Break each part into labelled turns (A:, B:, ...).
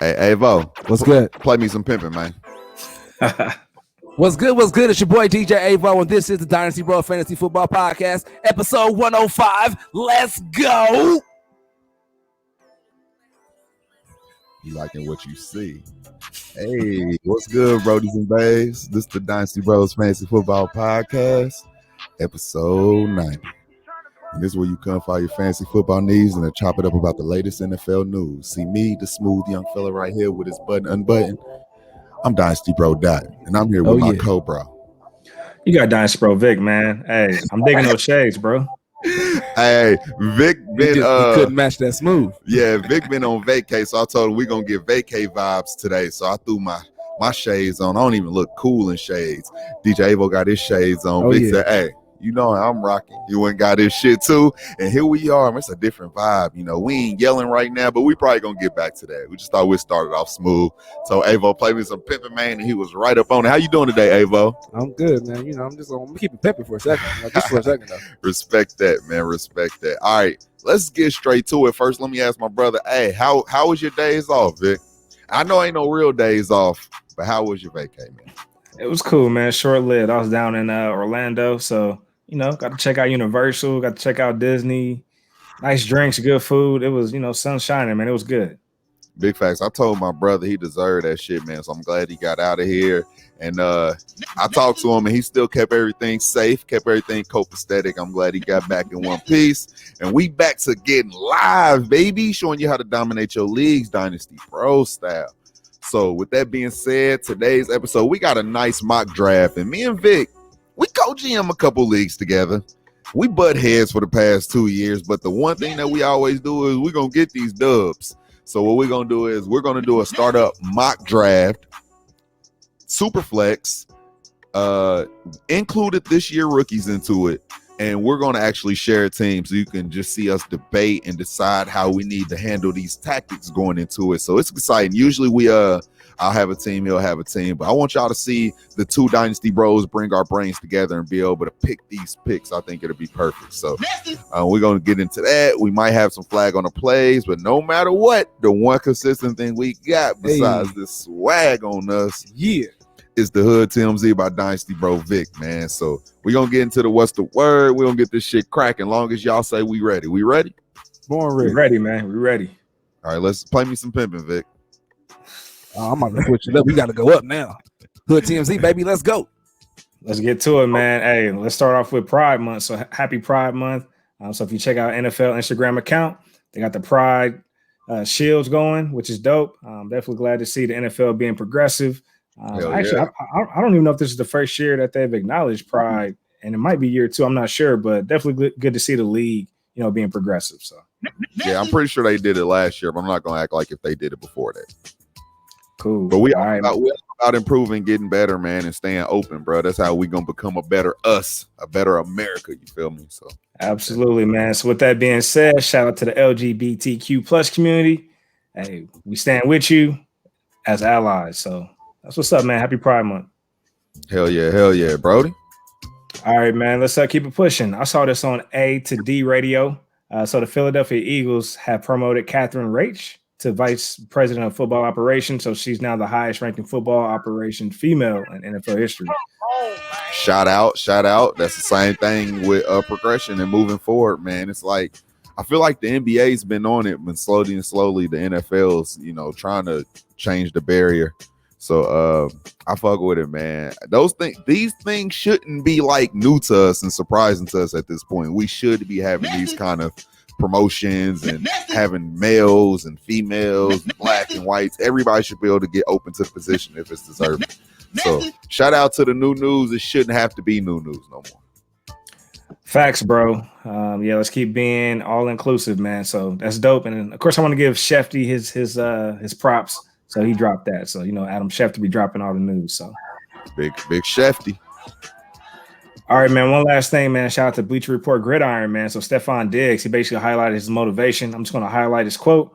A: Hey, Vo.
B: What's good?
A: Play me some pimping, man.
B: What's good? What's good? It's your boy DJ Avo, and this is the Dynasty Bro Fantasy Football Podcast, episode 105. Let's go.
A: You liking what you see? Hey, what's good, Brodies and Babes? This is the Dynasty Bros Fantasy Football Podcast, episode 90. And this is where you come for all your fantasy football needs and then chop it up about the latest NFL news. See me, the smooth young fella right here with his button unbuttoned. I'm Dynasty Bro Dot, and I'm here with my co-bro.
C: You got Dynasty Bro Vic, man. Hey, I'm digging those shades, bro.
A: Hey, Vic been
B: he couldn't match that smooth.
A: Yeah, Vic been on vacay, so I told him we're gonna get vacay vibes today. So I threw my shades on. I don't even look cool in shades. DJ Avo got his shades on. Vic said, hey, you know I'm rocking. You went got his shit too. And here we are. It's a different vibe. You know, we ain't yelling right now, but we probably gonna get back to that. We just thought we started off smooth. So Avo played me some pimping, man, and he was right up on it. How you doing today, Avo?
B: I'm good, man. You know, I'm gonna keep it pimping for a second. Just for a second though.
A: Respect that, man. Respect that. All right, let's get straight to it. First, let me ask my brother, hey, how was your days off, Vic? I know ain't no real days off, but how was your vacay, man?
C: It was cool, man. Short-lived. I was down in Orlando, so you know, got to check out Universal, got to check out Disney. Nice drinks, good food. It was, sun shining, man. It was good.
A: Big facts. I told my brother he deserved that shit, man. So I'm glad he got out of here. And I talked to him, and he still kept everything safe, kept everything copacetic. I'm glad he got back in one piece. And we back to getting live, baby, showing you how to dominate your leagues, Dynasty Bro Style. So with that being said, today's episode, we got a nice mock draft. And me and Vic, we co-GM a couple leagues together. We butt heads for the past 2 years, but the one thing that we always do is we're going to get these dubs. So what we're going to do is we're going to do a startup mock draft, super flex, included this year rookies into it, and we're going to actually share a team so you can just see us debate and decide how we need to handle these tactics going into it. So it's exciting. Usually I'll have a team, he'll have a team, but I want y'all to see the two Dynasty Bros bring our brains together and be able to pick these picks. I think it'll be perfect. So we're going to get into that. We might have some flag on the plays, but no matter what, the one consistent thing we got besides this swag on us, is the Hood TMZ by Dynasty Bro Vic, man. So we're going to get into the what's the word. We're going to get this shit cracking. Long as y'all say we ready. We ready?
B: Born ready.
C: We ready, man. We ready.
A: All right, let's play me some pimping, Vic.
B: I'm about to switch it up. We got to go up now. Hood TMZ, baby. Let's go.
C: Let's get to it, man. Hey, let's start off with Pride Month. So happy Pride Month. So if you check out NFL Instagram account, they got the Pride shields going, which is dope. I'm definitely glad to see the NFL being progressive. Actually, I don't even know if this is the first year that they've acknowledged Pride, and it might be year 2. I'm not sure, but definitely good to see the league, being progressive. So
A: yeah, I'm pretty sure they did it last year, but I'm not going to act like if they did it before that.
C: Cool.
A: But we're about improving, getting better, man, and staying open, bro. That's how we gonna become a better us, a better America. You feel me? So
C: absolutely, man. So with that being said, shout out to the LGBTQ plus community. Hey, we stand with you as allies. So that's what's up, man. Happy Pride Month.
A: Hell yeah, Brody.
C: All right, man. Let's keep it pushing. I saw this on A to D radio. So the Philadelphia Eagles have promoted Catherine Rach to vice president of football operations. So she's now the highest ranking football operation female in NFL history.
A: Shout out. That's the same thing with progression and moving forward, man. It's like, I feel like the NBA's been on it, but slowly the NFL's, trying to change the barrier. So I fuck with it, man. These things shouldn't be like new to us and surprising to us at this point. We should be having these kind of promotions and having males and females, black and whites. Everybody should be able to get open to the position if it's deserving. So shout out to the new news. It shouldn't have to be new news no more.
C: Facts, bro. Let's keep being all inclusive, man. So that's dope. And of course, I want to give Shefty his props. So he dropped that. So Adam Schefter be dropping all the news. So
A: big Shefty.
C: All right, man. One last thing, man. Shout out to Bleacher Report Gridiron, man. So Stephon Diggs, he basically highlighted his motivation. I'm just going to highlight his quote.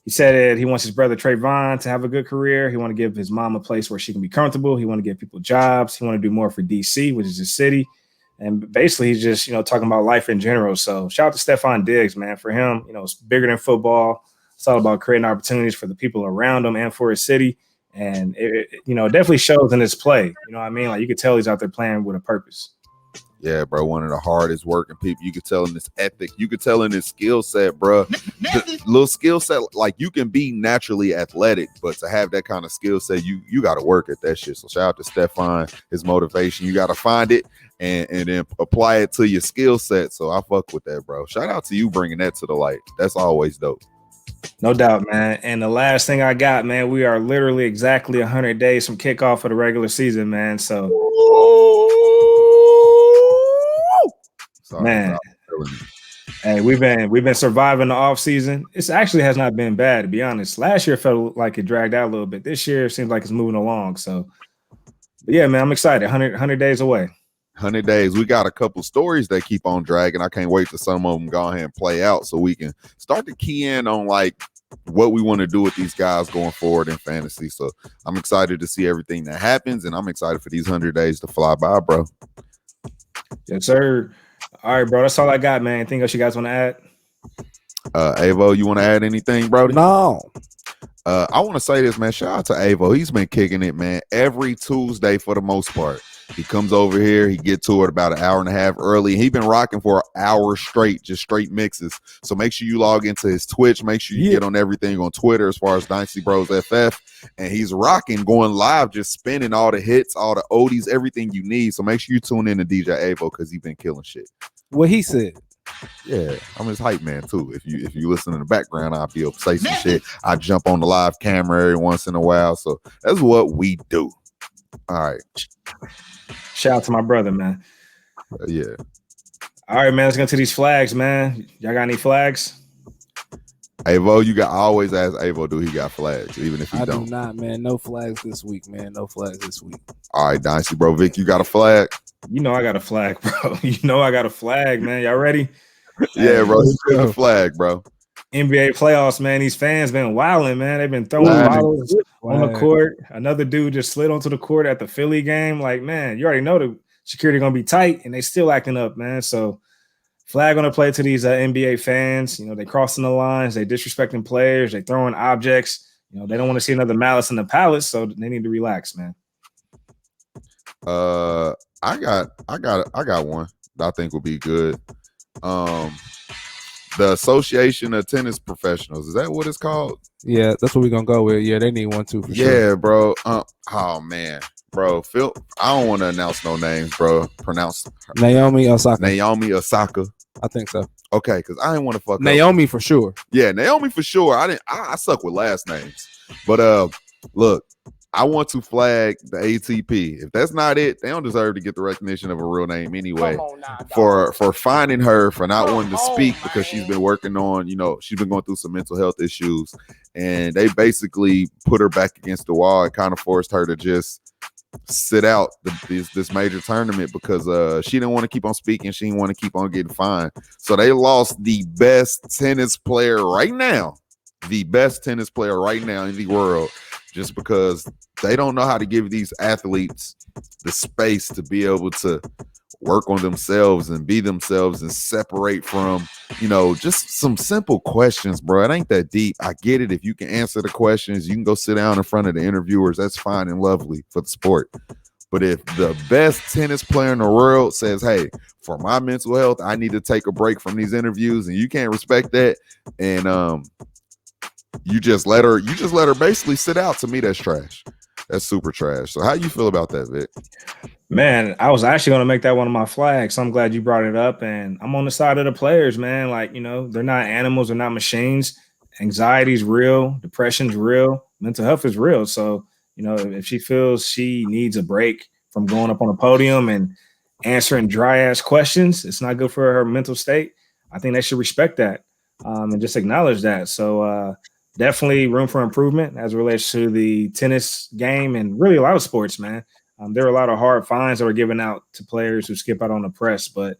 C: He said that he wants his brother Trayvon to have a good career. He want to give his mom a place where she can be comfortable. He want to give people jobs. He want to do more for DC, which is his city. And basically, he's just, talking about life in general. So shout out to Stephon Diggs, man. For him, it's bigger than football. It's all about creating opportunities for the people around him and for his city. And it definitely shows in his play. You know what I mean? Like, you could tell he's out there playing with a purpose.
A: Yeah, bro, one of the hardest working people. You could tell in his ethic. You could tell in his skill set, bro. The little skill set, like, you can be naturally athletic, but to have that kind of skill set, you got to work at that shit. So shout out to Stefan, his motivation. You got to find it and then apply it to your skill set. So I fuck with that, bro. Shout out to you bringing that to the light. That's always dope.
C: No doubt, man. And the last thing I got, man, we are literally exactly 100 days from kickoff of the regular season, man. So, man, hey, we've been surviving the off season. It actually has not been bad, to be honest. Last year felt like it dragged out a little bit. This year seems like it's moving along. So, but yeah, man, I'm excited. 100 days away.
A: 100 days. We got a couple stories that keep on dragging. I can't wait till some of them go ahead and play out so we can start to key in on like what we want to do with these guys going forward in fantasy. So I'm excited to see everything that happens, and I'm excited for these 100 days to fly by, bro.
C: Yes, sir. All right, bro. That's all I got, man. Anything else you guys want to add?
A: Avo, you want to add anything, bro?
B: No.
A: I want to say this, man. Shout out to Avo. He's been kicking it, man, every Tuesday for the most part. He comes over here. He gets to it about an hour and a half early. He's been rocking for an hour straight, just straight mixes. So make sure you log into his Twitch. Make sure you get on everything on Twitter as far as Dynasty Bros FF. And he's rocking, going live, just spinning all the hits, all the oldies, everything you need. So make sure you tune in to DJ Avo because he's been killing shit.
B: What he said.
A: Yeah, I'm his hype man too. If you listen in the background, I'll be able to say some shit. I jump on the live camera every once in a while. So that's what we do. All right.
C: Shout out to my brother, man.
A: Yeah.
C: All right, man. Let's get to these flags, man. Y'all got any flags?
A: Avo, I always ask Avo, do he got flags, even if he
B: I
A: don't?
B: do not, man. No flags this week, man. No flags this week.
A: All right, Dynasty Bro Vic, you got a flag?
C: You know I got a flag, bro. You know I got a flag, man. Y'all ready?
A: Yeah, bro. You got a flag, bro.
C: NBA playoffs, man. These fans been wilding, man. They've been throwing bottles on the court. Another dude just slid onto the court at the Philly game. Like, man, you already know the security gonna be tight, and they still acting up, man. So, flag on the play to these NBA fans. You know, they crossing the lines, they disrespecting players, they throwing objects. You know, they don't want to see another Malice in the Palace, so they need to relax, man.
A: I got one that I think will be good. The Association of Tennis Professionals, is that what it's called?
B: Yeah, that's what we're gonna go with. Yeah, they need one too for sure.
A: Yeah, bro. Oh man, bro. Phil, I don't want to announce no names, bro. Pronounce
B: Naomi Osaka.
A: Naomi Osaka.
B: I think so.
A: Okay, because I didn't want to fuck
B: Naomi
A: up.
B: for sure.
A: Yeah, Naomi for sure. I suck with last names. But look, I want to flag the ATP. If that's not it, they don't deserve to get the recognition of a real name anyway. For finding her for not wanting to speak because she's been working on, she's been going through some mental health issues, and they basically put her back against the wall and kind of forced her to just sit out this major tournament because she didn't want to keep on speaking. She didn't want to keep on getting fined. So they lost the best tennis player right now in the world, just because they don't know how to give these athletes the space to be able to work on themselves and be themselves and separate from, just some simple questions, bro. It ain't that deep. I get it. If you can answer the questions, you can go sit down in front of the interviewers. That's fine and lovely for the sport. But if the best tennis player in the world says, hey, for my mental health, I need to take a break from these interviews, and you can't respect that, and you just let her basically sit out, to me, that's trash. That's super trash. So how you feel about that, Vic?
C: Man, I was actually going to make that one of my flags. So I'm glad you brought it up. And I'm on the side of the players, man. Like, they're not animals. They're not machines. Anxiety's real. Depression's real. Mental health is real. So, if she feels she needs a break from going up on a podium and answering dry-ass questions, it's not good for her mental state. I think they should respect that and just acknowledge that. So, definitely room for improvement as it relates to the tennis game and really a lot of sports, man. There are a lot of hard fines that are given out to players who skip out on the press, but,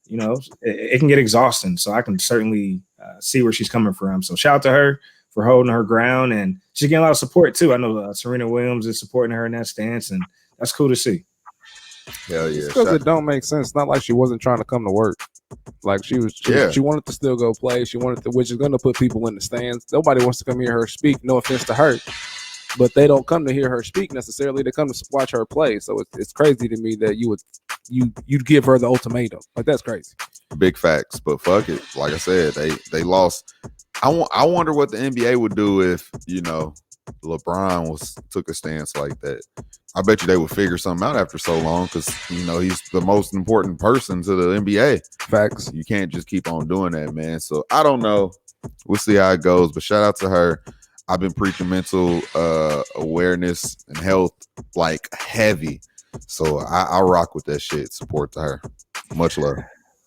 C: it can get exhausting. So I can certainly see where she's coming from. So shout out to her for holding her ground, and she's getting a lot of support too. I know Serena Williams is supporting her in that stance, and that's cool to see.
A: Hell yeah.
B: Because it don't make sense. It's not like she wasn't trying to come to work. Like she
A: Yeah.
B: wanted to still go play. She wanted to, which is going to put people in the stands. Nobody wants to come hear her speak. No offense to her, but they don't come to hear her speak necessarily. They come to watch her play. So it's crazy to me that you'd give her the ultimatum. Like, that's crazy.
A: Big facts, but fuck it. Like I said, they lost. I wonder what the NBA would do if, you know, LeBron took a stance like that. I bet you they would figure something out after so long, because, you know, he's the most important person to the NBA.
B: Facts.
A: You can't just keep on doing that, man. So I don't know. We'll see how it goes, but shout out to her. I've been preaching mental awareness and health like heavy. So I rock with that shit. Support to her. Much love.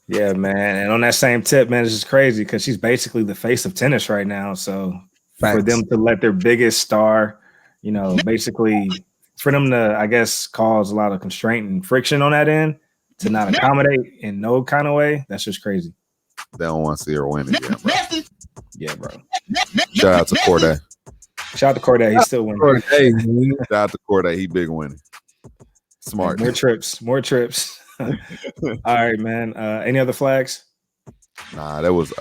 C: Yeah, man. And on that same tip, man, it's just crazy because she's basically the face of tennis right now. So for them to let their biggest star, you know, basically for them to, I guess, cause a lot of constraint and friction on that end, to not accommodate in no kind of way, that's just crazy.
A: They don't want to see her win again, bro.
C: Yeah, bro.
A: Shout out to Corday.
C: Shout out to Corday. He's still winning.
A: Shout out to Corday. He big winning. Smart.
C: More trips. All right, man. Any other flags?
A: Nah, that was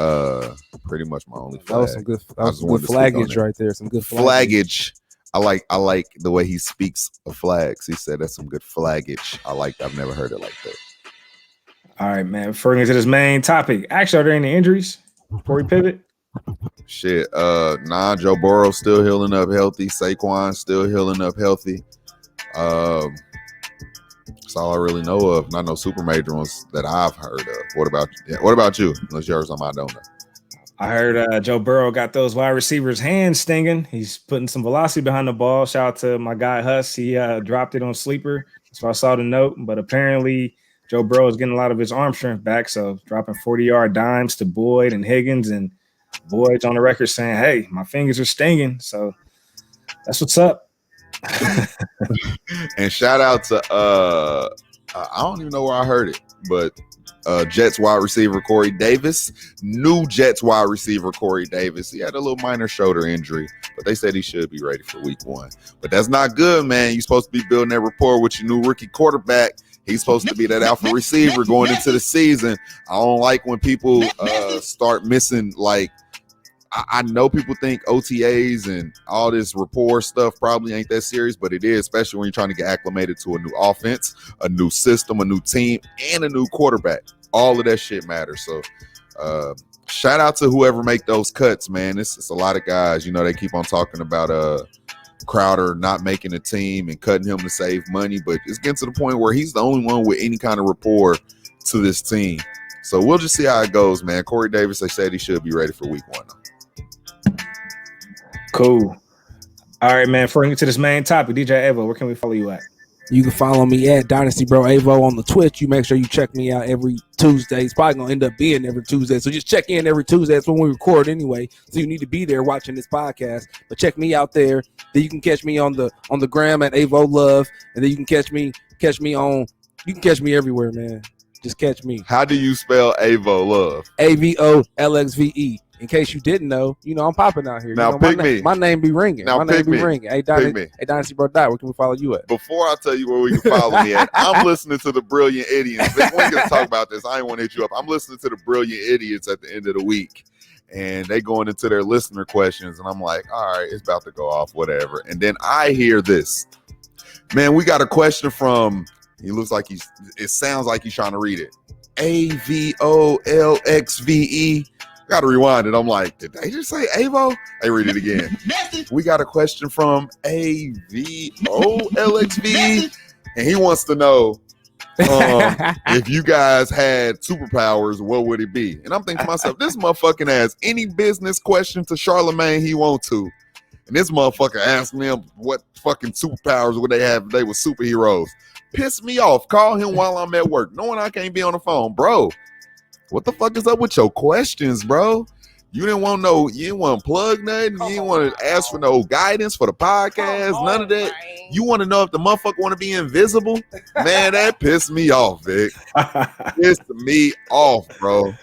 A: pretty much my only flag.
B: That was some good flaggage right there. Some good
A: flaggage. I like the way he speaks of flags. He said that's some good flaggage. I've never heard it like that.
C: All right, man. Before we get to this main topic, actually, are there any injuries before we pivot?
A: Shit. Nah, Joe Burrow still healing up healthy. Saquon still healing up healthy. That's all I really know of. Not no super major ones that I've heard of. What about you? Yeah, what about you? Unless you heard something I don't know.
C: I heard Joe Burrow got those wide receivers' hands stinging. He's putting some velocity behind the ball. Shout out to my guy Huss. He dropped it on sleeper. So I saw the note. But apparently Joe Burrow is getting a lot of his arm strength back. So dropping 40-yard dimes to Boyd and Higgins. And Boyd's on the record saying, hey, my fingers are stinging. So that's what's up.
A: And shout out to I don't even know where I heard it, but Jets wide receiver Corey Davis, new Jets wide receiver Corey Davis. He had a little minor shoulder injury, but they said he should be ready for week 1. But that's not good, man. You're supposed to be building that rapport with your new rookie quarterback. He's supposed to be that alpha receiver going into the season. I don't like when people start missing, like, I know people think OTAs and all this rapport stuff probably ain't that serious, but it is, especially when you're trying to get acclimated to a new offense, a new system, a new team, and a new quarterback. All of that shit matters. So shout out to whoever make those cuts, man. It's a lot of guys, you know, they keep on talking about Crowder not making a team and cutting him to save money, but it's getting to the point where he's the only one with any kind of rapport to this team. So we'll just see how it goes, man. Corey Davis, they said he should be ready for week 1.
C: Cool. All right, man. Before we get to this main topic, DJ Avo, where can we follow you at?
B: You can follow me at Dynasty Bro Avo on the Twitch. You make sure you check me out every Tuesday. It's probably gonna end up being every Tuesday. So just check in every Tuesday. That's when we record anyway. So you need to be there watching this podcast. But check me out there. Then you can catch me on the gram at Avo Love. And then you can catch me everywhere, man. Just catch me.
A: How do you spell Avo Love?
B: AVOLXVE. In case you didn't know, you know, I'm popping out here.
A: Now,
B: you know,
A: pick me.
B: My name be ringing.
A: Now,
B: my name be
A: me.
B: ringing. Hey, Dynasty Bro Style, where can we follow you at?
A: Before I tell you where we can follow me at, I'm listening to the Brilliant Idiots. We're going to talk about this. I ain't want to hit you up. I'm listening to the Brilliant Idiots at the end of the week, and they going into their listener questions, and I'm like, all right, it's about to go off, whatever. And then I hear this. Man, we got a question from, it sounds like he's trying to read it. AVOLXVE. Got to rewind it. I'm like, did they just say Avo? Hey, read it again. We got a question from AVOLXV, and he wants to know if you guys had superpowers, what would it be? And I'm thinking to myself, this motherfucker has any business question to Charlemagne he want to. And this motherfucker asked them what fucking superpowers would they have if they were superheroes. Piss me off. Call him while I'm at work, knowing I can't be on the phone. Bro, what the fuck is up with your questions, bro? You didn't want to plug nothing. You didn't want to ask for no guidance for the podcast. None of that. You want to know if the motherfucker want to be invisible? Man, that pissed me off, Vic. Pissed me off, bro.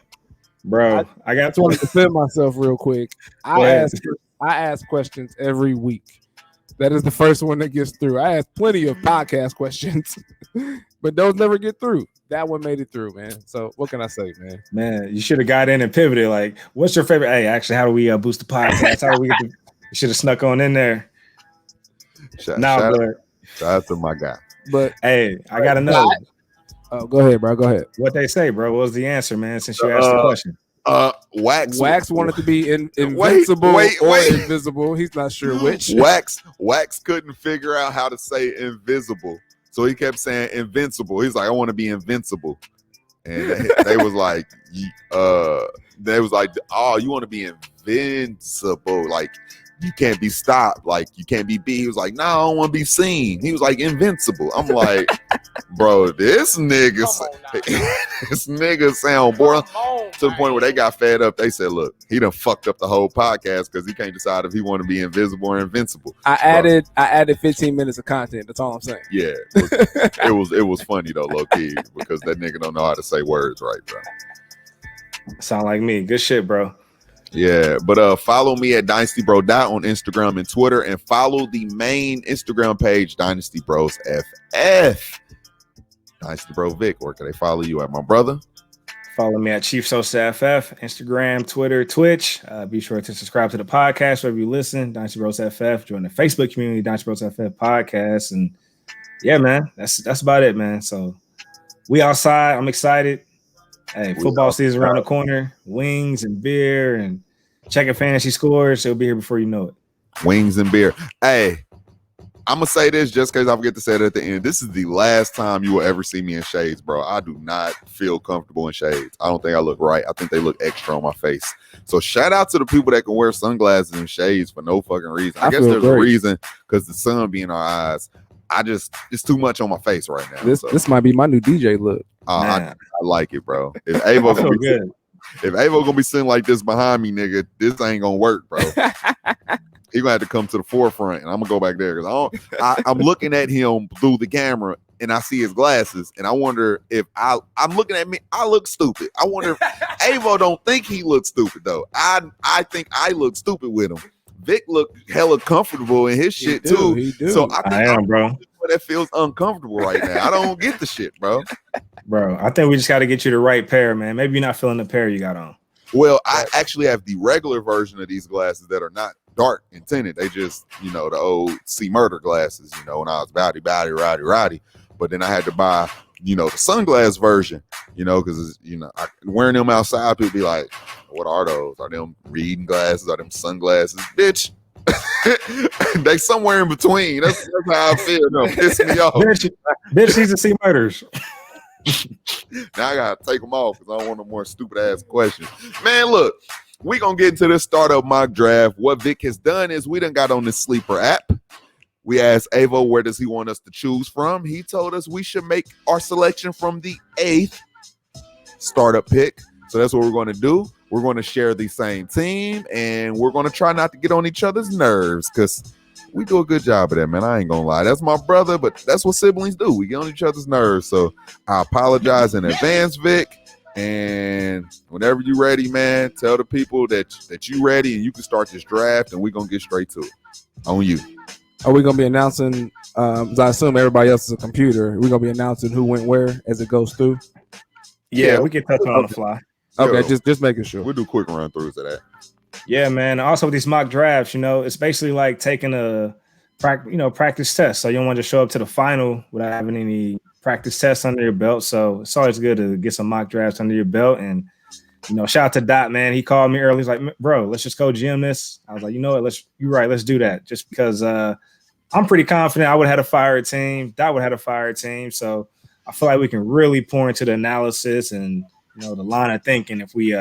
C: Bro, I
B: just want to defend myself real quick. I ask questions every week. That is the first one that gets through. I ask plenty of podcast questions, but but those never get through. That one made it through, man. So what can I say, man?
C: Man, you should have got in and pivoted. Like, what's your favorite? Hey, actually, how do we boost the podcast? How do we get you should have snuck on in there.
A: Shout out to my guy.
C: But hey, I gotta know.
B: Oh, go ahead, bro. Go ahead.
C: What they say, bro. What was the answer, man? Since you asked the question.
A: Wax
B: wanted to be invincible or invisible. He's not sure which.
A: Wax couldn't figure out how to say invisible, so he kept saying invincible. He's like, I want to be invincible, and they was like, oh, you want to be invincible, like you can't be stopped, like you can't be beat. He was like, no, I don't want to be seen. He was like, invincible. I'm like, bro, this nigga sound boring. To the point where they got fed up. They said, look, he done fucked up the whole podcast because he can't decide if he want to be invisible or invincible.
B: I added 15 minutes of content. That's all I'm saying.
A: Yeah, it was funny though, low key, because that nigga don't know how to say words right, bro.
C: Sound like me. Good shit, bro.
A: Yeah, but follow me at Dynasty Bro Dot on Instagram and Twitter, and follow the main Instagram page, Dynasty Bros FF. Dynasty Bro Vic, where can they follow you at, my brother?
C: Follow me at Chief Sosa FF, Instagram, Twitter, Twitch. Be sure to subscribe to the podcast wherever you listen. Dynasty Bros FF. Join the Facebook community, Dynasty Bros FF podcast, and yeah, man, that's about it, man. So we outside. I'm excited. Hey, football season around the corner. Wings and beer and checking fantasy scores. It'll be here before you know it.
A: Wings and beer. Hey, I'm going to say this just because I forget to say it at the end. This is the last time you will ever see me in shades, bro. I do not feel comfortable in shades. I don't think I look right. I think they look extra on my face. So shout out to the people that can wear sunglasses and shades for no fucking reason. I guess there's a reason, because the sun be in our eyes. It's too much on my face right now.
B: This might be my new DJ look.
A: I like it, bro. If Avo gonna be sitting like this behind me, nigga, this ain't gonna work, bro. He gonna have to come to the forefront, and I'm gonna go back there because I'm looking at him through the camera, and I see his glasses, and I wonder if I'm looking at me. I look stupid. I wonder if Avo don't think he looks stupid though. I think I look stupid with him. Vic look hella comfortable in his shit too.
B: He do.
A: So I think
C: bro.
A: That feels uncomfortable right now. I don't get the shit, bro.
C: Bro, I think we just got to get you the right pair, man. Maybe you're not feeling the pair you got on.
A: Well, I actually have the regular version of these glasses that are not dark and tinted. They just, the old C Murder glasses, when I was rowdy. But then I had to buy, the sunglass version, because, wearing them outside, people be like, what are those? Are them reading glasses? Are them sunglasses? Bitch. They somewhere in between. That's how I feel. No, piss me off.
C: Bitch, these are C Murders.
A: Now I gotta take them off because I don't want no more stupid ass questions. Man, look, we gonna get into this startup mock draft. What Vic has done is we done got on this sleeper app. We asked Avo where does he want us to choose from. He told us we should make our selection from the 8th startup pick. So that's what we're going to do. We're going to share the same team, and we're going to try not to get on each other's nerves because we do a good job of that, man. I ain't going to lie. That's my brother, but that's what siblings do. We get on each other's nerves. So I apologize in advance, Vic. And whenever you're ready, man, tell the people that you ready and you can start this draft, and we're going to get straight to it. On you.
B: Are we going to be announcing, as I assume everybody else is a computer, we're going to be announcing who went where as it goes through?
C: Yeah, we can touch on the fly.
B: Okay, just making sure.
A: We'll do quick run throughs of that.
C: Yeah, man. Also with these mock drafts, it's basically like taking a practice test. So you don't want to show up to the final without having any practice tests under your belt. So it's always good to get some mock drafts under your belt. And shout out to Dot, man. He called me early. He's like, bro, let's just go GM this. I was like, you know what? You're right. Let's do that. Just because I'm pretty confident I would have had a fire team. Dot would have had a fire team. So I feel like we can really pour into the analysis and the line of thinking if we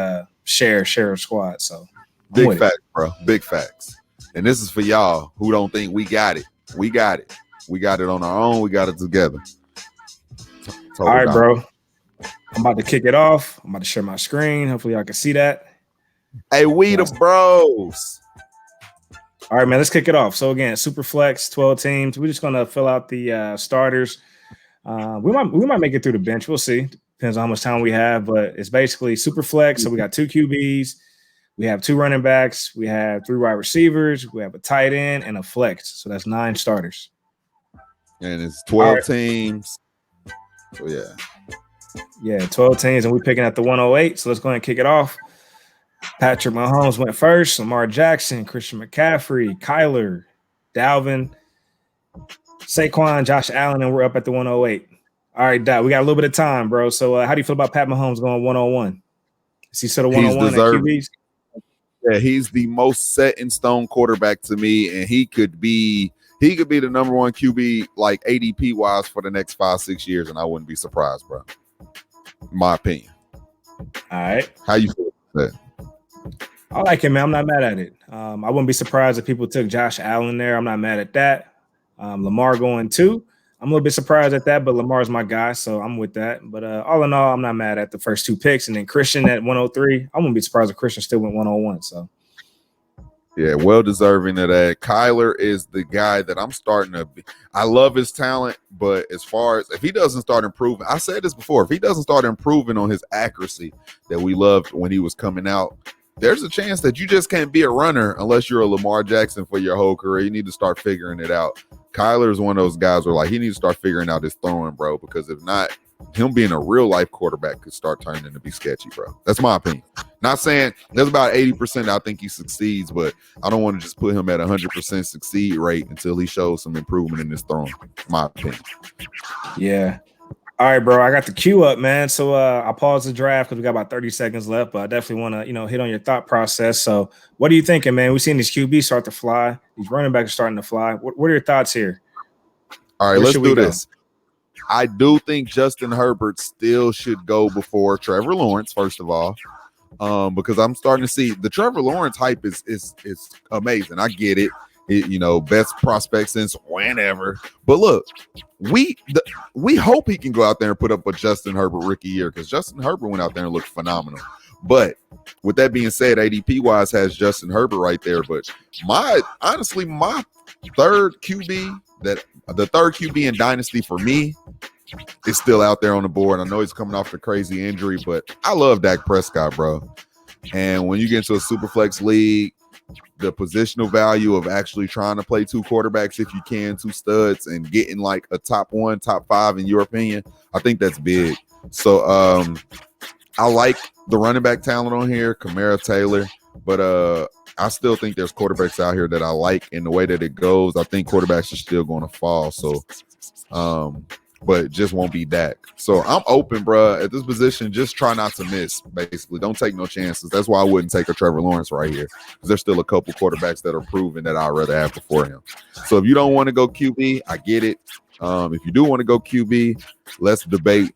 C: share a squad. So
A: big facts, bro. Big facts. And this is for y'all who don't think we got it. We got it. We got it on our own. We got it together.
C: All right, bro. I'm about to kick it off. I'm about to share my screen. Hopefully y'all can see that.
A: Hey, we the bros.
C: All right, man. Let's kick it off. So again, super flex, 12 teams. We're just gonna fill out the starters. We might make it through the bench. We'll see. Depends on how much time we have, but it's basically super flex. So we got 2 QBs, we have 2 running backs, we have 3 wide receivers, we have a tight end and a flex. So that's 9 starters.
A: And it's 12 teams. So yeah.
C: Yeah, 12 teams, and we're picking at the 108. So let's go ahead and kick it off. Patrick Mahomes went first. Lamar Jackson, Christian McCaffrey, Kyler, Dalvin, Saquon, Josh Allen, and we're up at the 108. All right, Dot, we got a little bit of time, bro. So how do you feel about Pat Mahomes going 101? Is he still a 101 at QBs?
A: Yeah, he's the most set in stone quarterback to me, and he could be the number one QB like ADP wise for the next 5-6 years, and I wouldn't be surprised, bro. My opinion.
C: All right.
A: How you feel about that?
C: I like him, man. I'm not mad at it. I wouldn't be surprised if people took Josh Allen there. I'm not mad at that. Lamar going 2. I'm a little bit surprised at that, but Lamar's my guy, so I'm with that. But all in all, I'm not mad at the first 2 picks. And then Christian at 103. I wouldn't be surprised if Christian still went 101. So
A: yeah, well deserving of that. Kyler is the guy that I'm starting to be. I love his talent, but as far as if he doesn't start improving, I said this before, if he doesn't start improving on his accuracy that we loved when he was coming out, there's a chance that you just can't be a runner unless you're a Lamar Jackson for your whole career. You need to start figuring it out. Kyler is one of those guys where like he needs to start figuring out his throwing, bro, because if not, him being a real life quarterback could start turning to be sketchy, bro. That's my opinion. Not saying there's about 80% I think he succeeds, but I don't want to just put him at 100% succeed rate until he shows some improvement in his throwing. My opinion.
C: Yeah. All right, bro. I got the queue up, man. So I paused the draft because we got about 30 seconds left, but I definitely want to, hit on your thought process. So what are you thinking, man? We've seen these QBs start to fly. These running backs are starting to fly. What are your thoughts here?
A: All right, let's do this. I do think Justin Herbert still should go before Trevor Lawrence, first of all, because I'm starting to see the Trevor Lawrence hype is amazing. I get it. Best prospect since whenever. But look, we hope he can go out there and put up a Justin Herbert rookie year because Justin Herbert went out there and looked phenomenal. But with that being said, ADP wise has Justin Herbert right there. But my third QB, the third QB in Dynasty for me is still out there on the board. I know he's coming off the crazy injury, but I love Dak Prescott, bro. And when you get into a super flex league, the positional value of actually trying to play 2 quarterbacks if you can, 2 studs, and getting like a top 1, top 5 in your opinion, I think that's big. So I like the running back talent on here, Kamara, Taylor, but I still think there's quarterbacks out here that I like in the way that it goes. I think quarterbacks are still going to fall. So but it just won't be Dak. So I'm open, bro. At this position, just try not to miss, basically. Don't take no chances. That's why I wouldn't take a Trevor Lawrence right here, because there's still a couple quarterbacks that are proven that I'd rather have before him. So if you don't want to go QB, I get it. If you do want to go QB, let's debate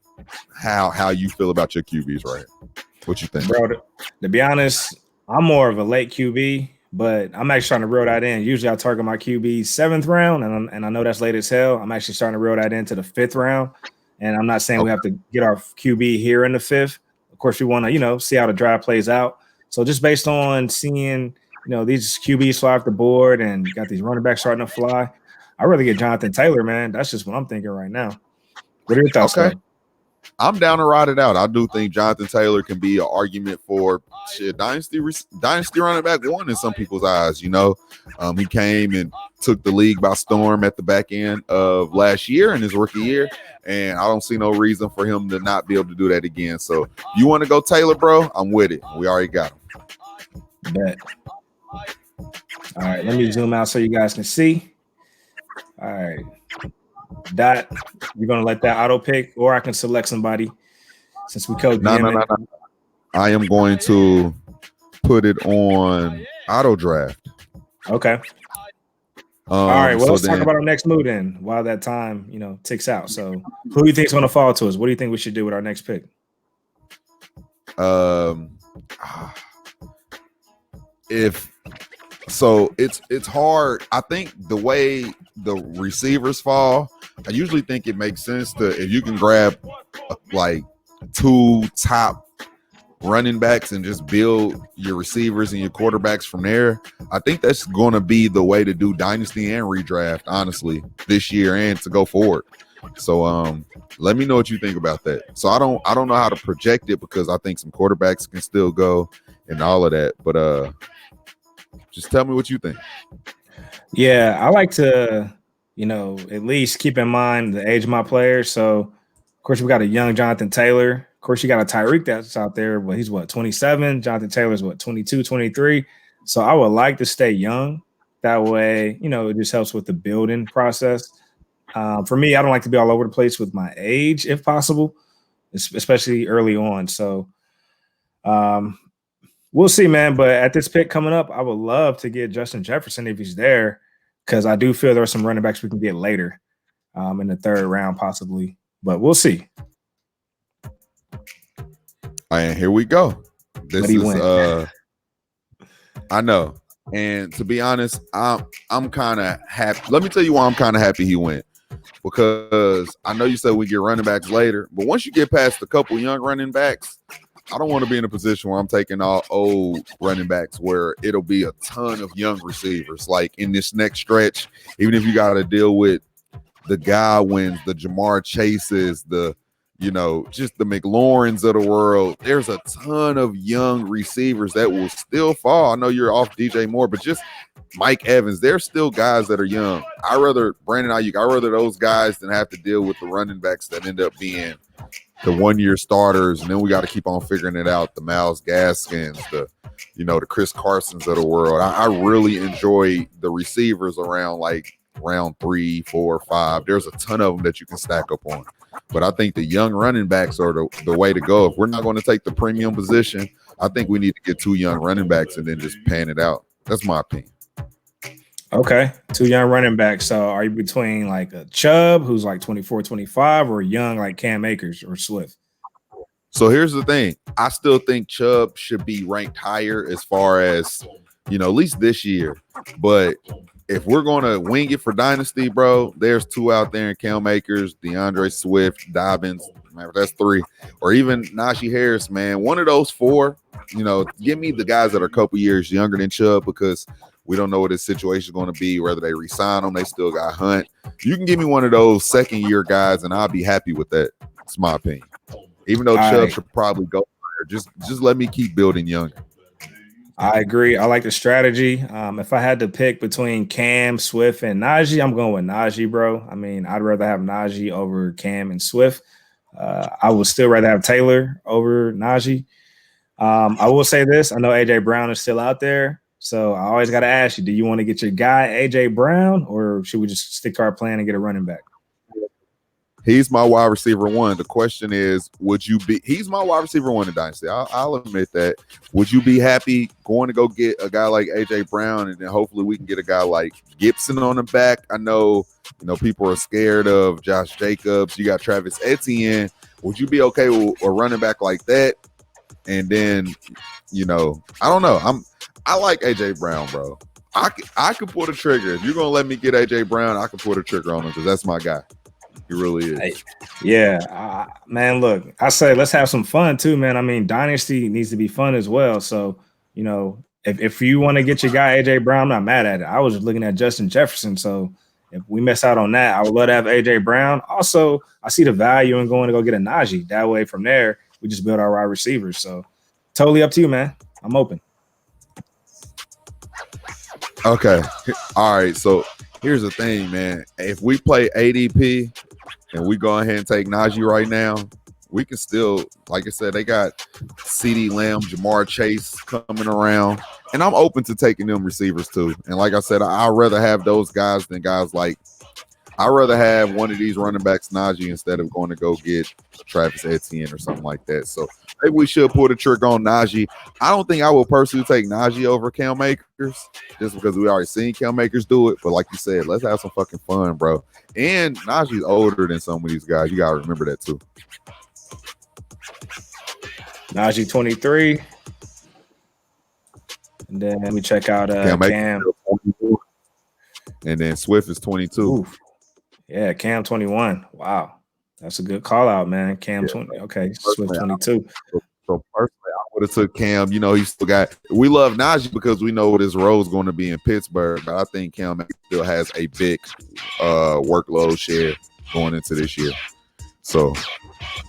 A: how you feel about your QBs right here. What you think?
C: Bro, to be honest, I'm more of a late QB, but I'm actually trying to reel that in. Usually I target my QB 7th round, and I know that's late as hell. I'm actually starting to reel that into the 5th round. And I'm not saying we have to get our QB here in the 5th. Of course, we want to, see how the draft plays out. So just based on seeing, these QBs fly off the board and you got these running backs starting to fly, I'd rather get Jonathan Taylor, man. That's just what I'm thinking right now. What are your thoughts?
A: Okay. I'm down to ride it out. I do think Jonathan Taylor can be an argument for dynasty running back 1 in some people's eyes. He came and took the league by storm at the back end of last year in his rookie year, and I don't see no reason for him to not be able to do that again. So you want to go Taylor, bro? I'm with it. We already got him.
C: Bet. All right, let me zoom out so you guys can see. All right. Dot, you're gonna let that auto pick, or I can select somebody since we code.
A: No. I am going to put it on auto draft.
C: Okay. All right. Well, let's talk about our next move then while that time, ticks out. So who do you think is going to fall to us? What do you think we should do with our next pick?
A: It's hard. I think the way the receivers fall, I usually think it makes sense if you can grab like 2 top running backs and just build your receivers and your quarterbacks from there. I think that's going to be the way to do dynasty and redraft, honestly, this year and to go forward. So let me know what you think about that. So I don't know how to project it because I think some quarterbacks can still go and all of that, but just tell me what you think.
C: Yeah, I like to, at least keep in mind the age of my players. So Of course, we got a young Jonathan Taylor. Of course, you got a Tyreek that's out there, but he's 27. Jonathan Taylor's 22, 23. So I would like to stay young. That way, it just helps with the building process. For me, I don't like to be all over the place with my age, if possible, especially early on. So we'll see, man. But at this pick coming up, I would love to get Justin Jefferson if he's there, because I do feel there are some running backs we can get later in the third round, possibly. But we'll see.
A: And here we go. This is I know. And to be honest, I'm kind of happy. Let me tell you why I'm kind of happy he went. Because I know you said we get running backs later, but once you get past a couple young running backs, I don't want to be in a position where I'm taking all old running backs where it'll be a ton of young receivers. Like in this next stretch, even if you got to deal with the Godwins, the Jamar Chases, just the McLaurens of the world, there's a ton of young receivers that will still fall. I know you're off DJ Moore, but just Mike Evans, there's still guys that are young. I'd rather Brandon Ayuk, I'd rather those guys than have to deal with the running backs that end up being the 1-year starters, and then we got to keep on figuring it out. The Myles Gaskins, the Chris Carsons of the world. I really enjoy the receivers around like round 3, 4, 5. There's a ton of them that you can stack up on. But I think the young running backs are the way to go. If we're not going to take the premium position, I think we need to get 2 young running backs and then just pan it out. That's my opinion.
C: Okay, 2 young running backs. So are you between like a Chubb, who's like 24, 25, or young like Cam Akers or Swift?
A: So here's the thing. I still think Chubb should be ranked higher as far as, at least this year. But if we're going to wing it for Dynasty, bro, there's 2 out there in Cam Akers, DeAndre Swift, Dobbins. Man, that's 3. Or even Najee Harris, man. One of those 4, give me the guys that are a couple years younger than Chubb, because we don't know what his situation is going to be, whether they resign him. They still got Hunt. You can give me one of those second-year guys, and I'll be happy with that. It's my opinion. Even though Chubb should probably go higher, just let me keep building younger.
C: I agree. I like the strategy. If I had to pick between Cam, Swift, and Najee, I'm going with Najee, bro. I mean, I'd rather have Najee over Cam and Swift. I would still rather have Taylor over Najee. I will say this. I know A.J. Brown is still out there. So I always got to ask you, do you want to get your guy A.J. Brown, or should we just stick to our plan and get a running back?
A: He's my wide receiver 1. The question is, he's my wide receiver 1 in Dynasty. I'll admit that. Would you be happy going to go get a guy like A.J. Brown, and then hopefully we can get a guy like Gibson on the back? I know, people are scared of Josh Jacobs. You got Travis Etienne. Would you be okay with a running back like that? And then, I don't know. I like A.J. Brown, bro. I could pull the trigger. If you're going to let me get A.J. Brown, I can pull the trigger on him, because that's my guy. He really is.
C: Yeah. Man, look, I say let's have some fun too, man. I mean, Dynasty needs to be fun as well. So, if you want to get your guy A.J. Brown, I'm not mad at it. I was just looking at Justin Jefferson. So if we miss out on that, I would love to have A.J. Brown. Also, I see the value in going to go get a Najee. That way from there, we just build our wide receivers. So totally up to you, man. I'm open.
A: Okay. All right. So here's the thing, man. If we play ADP and we go ahead and take Najee right now, we can still, like I said, they got CeeDee Lamb, Jamar Chase coming around, and I'm open to taking them receivers too. And like I said, I'd rather have those guys than guys like, I'd rather have one of these running backs, Najee, instead of going to go get Travis Etienne or something like that. So maybe we should pull the trigger on Najee. I don't think I will personally take Najee over Cam Akers, just because we already seen Cam Akers do it. But like you said, let's have some fucking fun, bro. And Najee's older than some of these guys. You got to remember that too.
C: Najee 23. And then we check out Cam.
A: And then Swift is 22.
C: Oof. Yeah, Cam 21. Wow. That's a good call out, man. Cam 20. Okay, Swift 22.
A: So personally, I would have took Cam. He still got. We love Najee because we know what his role is going to be in Pittsburgh, but I think Cam still has a big workload share going into this year. So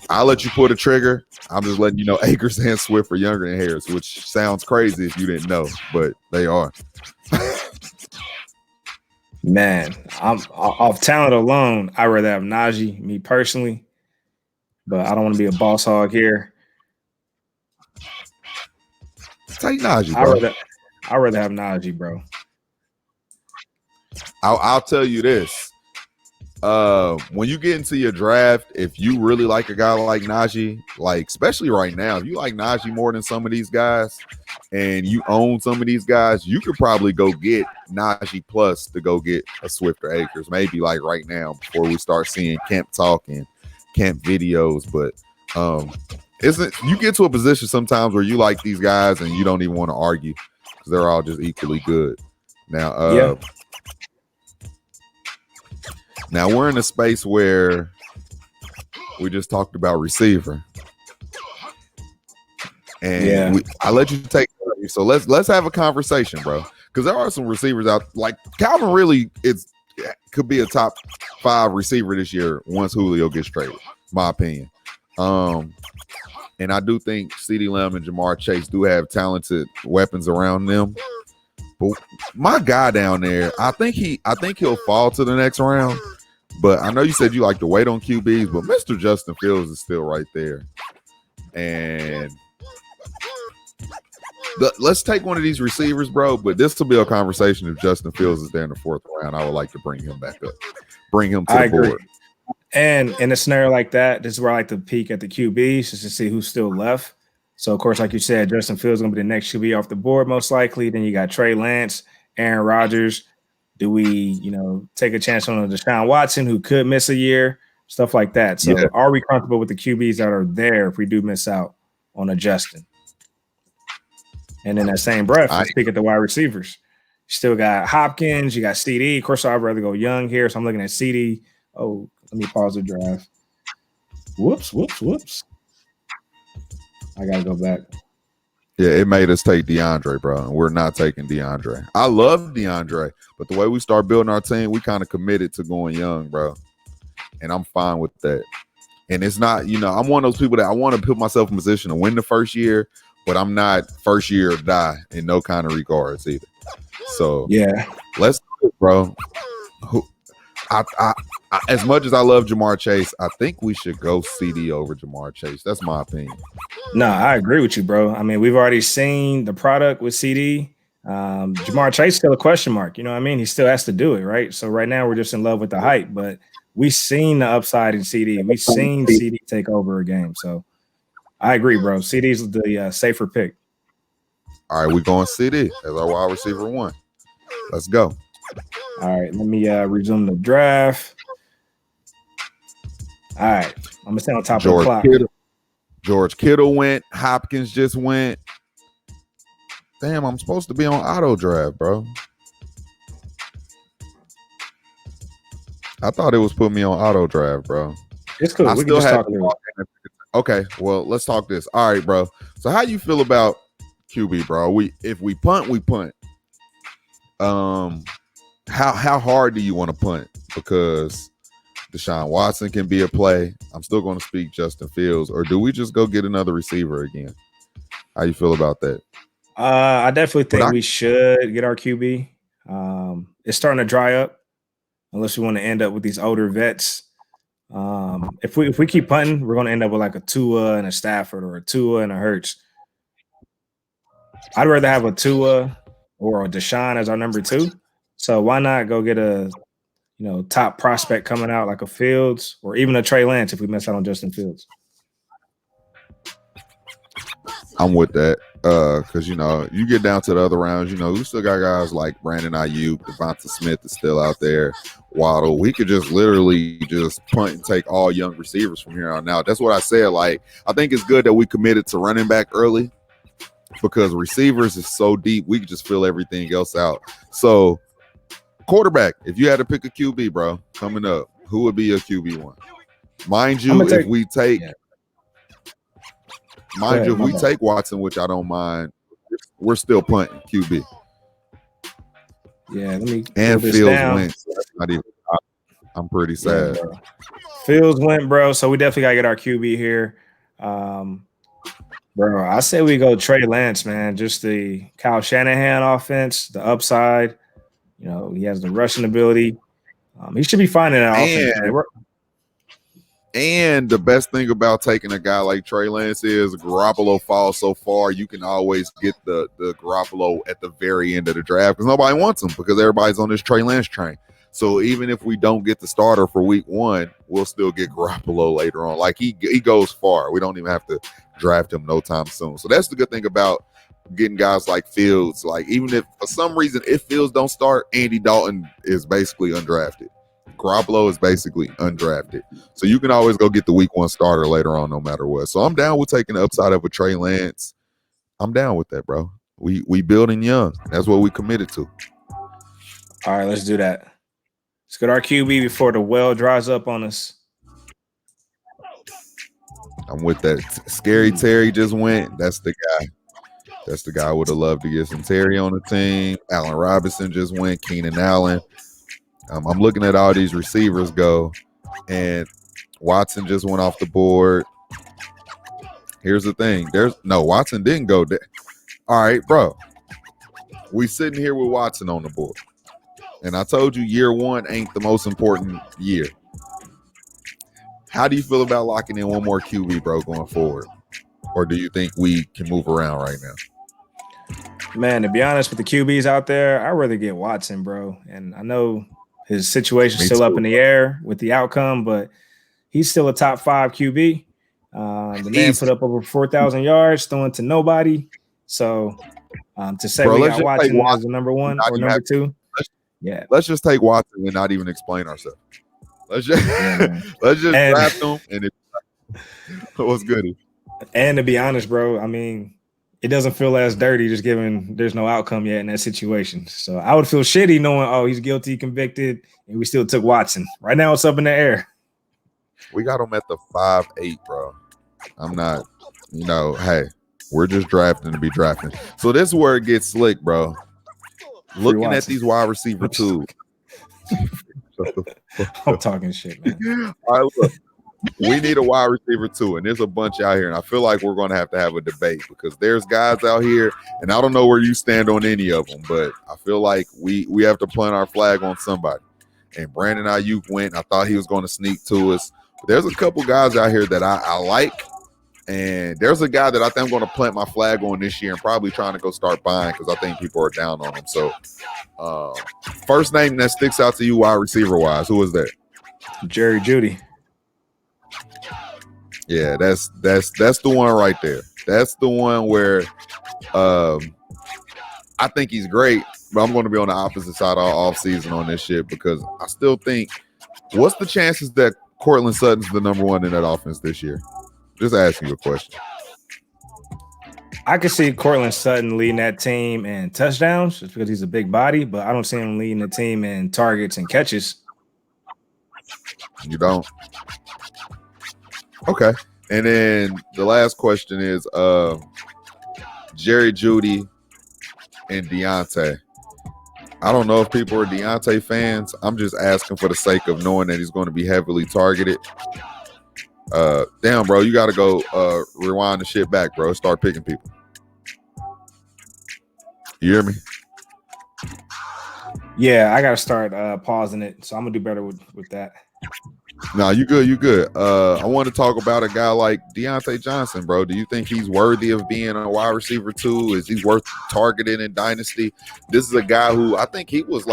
A: I'll let you pull the trigger. I'm just letting you know Akers and Swift are younger than Harris, which sounds crazy if you didn't know, but they are.
C: Man, I'm off talent alone. I'd rather have Najee, me personally. but I don't want to be a boss hog here.
A: Take Najee, bro.
C: I'd rather have Najee, bro.
A: I'll tell you this. When you get into your draft, if you really like a guy like Najee, like especially right now, if you like Najee more than some of these guys and you own some of these guys, you could probably go get Najee plus to go get a Swifter Acres, maybe like right now before we start seeing camp talk and camp videos. But isn't you get to a position sometimes where you like these guys and you don't even want to argue because they're all just equally good. Now, Now we're in a space where we just talked about receiver, and I let you take. So let's have a conversation, bro, because there are some receivers out like Calvin. Really, could be a top 5 receiver this year once Julio gets traded. My opinion. And I do think CeeDee Lamb and Jamar Chase do have talented weapons around them. But my guy down there, I think he'll fall to the next round. But I know you said you like to wait on QBs, but Mr. Justin Fields is still right there. And let's take one of these receivers, bro. But this will be a conversation if Justin Fields is there in the 4th round. I would like to bring him back up, bring him to the board.
C: And in a scenario like that, this is where I like to peek at the QBs just to see who's still left. So, of course, like you said, Justin Fields is going to be the next QB off the board most likely. Then you got Trey Lance, Aaron Rodgers. Do we, take a chance on a Deshaun Watson who could miss a year, stuff like that. So are we comfortable with the QBs that are there if we do miss out on a Justin? And in that same breath, let's speak at the wide receivers. You still got Hopkins, you got CD. Of course, I'd rather go young here, so I'm looking at CD. Oh, let me pause the drive. Whoops. I got to go back.
A: Yeah, it made us take DeAndre, bro, and we're not taking DeAndre. I love DeAndre, but the way we start building our team, we kind of committed to going young, bro, and I'm fine with that. And it's not, I'm one of those people that I want to put myself in position to win the first year, but I'm not first year or die in no kind of regards either. So let's do it, bro. I as much as I love Jamar Chase, I think we should go CD over Jamar Chase. That's my opinion.
C: No, I agree with you, bro. I mean, we've already seen the product with CD. Jamar Chase still a question mark. You know what I mean? He still has to do it, right? So right now we're just in love with the hype, but we've seen the upside in CD. We've seen CD take over a game. So I agree, bro. CD's the safer pick.
A: All right, we're going CD as our wide receiver 1. Let's go.
C: All right, let me resume the draft. All right, I'm going to stay on top of the clock.
A: George Kittle went. Hopkins just went. Damn, I'm supposed to be on auto draft, bro. I thought it was putting me on auto draft, bro.
C: It's cool. We can just talk through it.
A: Okay, well, let's talk this. All right, bro. So how you feel about QB, bro? If we punt, we punt. How hard do you want to punt? Because Deshaun Watson can be a play. I'm still going to speak Justin Fields. Or do we just go get another receiver again? How you feel about that?
C: I definitely think we should get our QB. It's starting to dry up unless we want to end up with these older vets. If we keep punting, we're going to end up with like a Tua and a Stafford or a Tua and a Hurts. I'd rather have a Tua or a Deshaun as our number 2. So why not go get a top prospect coming out like a Fields or even a Trey Lance if we miss out on Justin Fields?
A: I'm with that. Because you get down to the other rounds, we still got guys like Brandon Ayuk, Devonta Smith is still out there, Waddle. We could just literally just punt and take all young receivers from here on out. That's what I said. Like, I think it's good that we committed to running back early because receivers is so deep, we could just fill everything else out. So, quarterback, if you had to pick a QB, bro, coming up, who would be your QB1? Mind you, if we take Watson, which I don't mind, we're still punting QB.
C: Yeah, let me
A: and Fields went. I'm pretty sad.
C: Yeah, Fields went, bro. So we definitely gotta get our QB here. Bro, I say we go Trey Lance, man. Just the Kyle Shanahan offense, the upside. He has the rushing ability. He should be fine in that offense.
A: And the best thing about taking a guy like Trey Lance is Garoppolo falls so far, you can always get the Garoppolo at the very end of the draft because nobody wants him because everybody's on this Trey Lance train. So even if we don't get the starter for week 1, we'll still get Garoppolo later on. Like he goes far. We don't even have to draft him no time soon. So that's the good thing about getting guys like Fields. Like even if for some reason if Fields don't start, Andy Dalton is basically undrafted. Garoppolo is basically undrafted. So you can always go get the week 1 starter later on no matter what. So I'm down with taking the upside of a Trey Lance. I'm down with that, bro. We building young. That's what we committed to.
C: All right, let's do that. Let's get our QB before the well dries up on us.
A: I'm with that. Scary Terry just went. That's the guy. That's the guy I would have loved to get some Terry on the team. Allen Robinson just went. Keenan Allen. I'm looking at all these receivers go, and Watson just went off the board. Here's the thing. Watson didn't go there. All right, bro. We sitting here with Watson on the board. And I told you year 1 ain't the most important year. How do you feel about locking in one more QB, bro, going forward? Or do you think we can move around right now?
C: Man, to be honest with the QBs out there, I'd rather get Watson, bro. And I know his situation's still up in the air with the outcome, but he's still a top 5 QB. The man put up over 4,000 yards, throwing to nobody. So to say we got Watson as the number 1 or number 2. Yeah,
A: let's just take Watson and not even explain ourselves. Let's just draft him and what's good.
C: And to be honest, bro, I mean, it doesn't feel as dirty just given there's no outcome yet in that situation. So I would feel shitty knowing, he's guilty, convicted, and we still took Watson. Right now, it's up in the air.
A: We got him at the 5'8", bro. I'm not, hey, we're just drafting to be drafting. So this is where it gets slick, bro. Looking at these wide receiver too.
C: I'm talking shit, man.
A: All right, look. We need a wide receiver too, and there's a bunch out here, and I feel like we're going to have a debate because there's guys out here, and I don't know where you stand on any of them, but I feel like we have to plant our flag on somebody. And Brandon Ayuk went. I thought he was going to sneak to us. But there's a couple guys out here that I like, and there's a guy that I think I'm going to plant my flag on this year and probably trying to go start buying because I think people are down on him. So, first name that sticks out to you wide receiver wise, who is that?
C: Jerry Jeudy.
A: Yeah, that's the one right there. That's the one where I think he's great, but I'm going to be on the opposite side all offseason on this shit because I still think what's the chances that Cortland Sutton's the number 1 in that offense this year? Just asking you a question.
C: I could see Cortland Sutton leading that team in touchdowns just because he's a big body, but I don't see him leading the team in targets and catches.
A: You don't? Okay. And then the last question is Jerry Jeudy and Deontay. I don't know if people are Deontay fans. I'm just asking for the sake of knowing that he's going to be heavily targeted. Damn, bro, you got to go rewind the shit back, bro. Start picking people. You hear me?
C: Yeah, I got to start pausing it, so I'm going to do better with that.
A: No, you good. You good. I want to talk about a guy like Deontay Johnson, bro. Do you think he's worthy of being a wide receiver too? Is he worth targeting in Dynasty? This is a guy who I think he was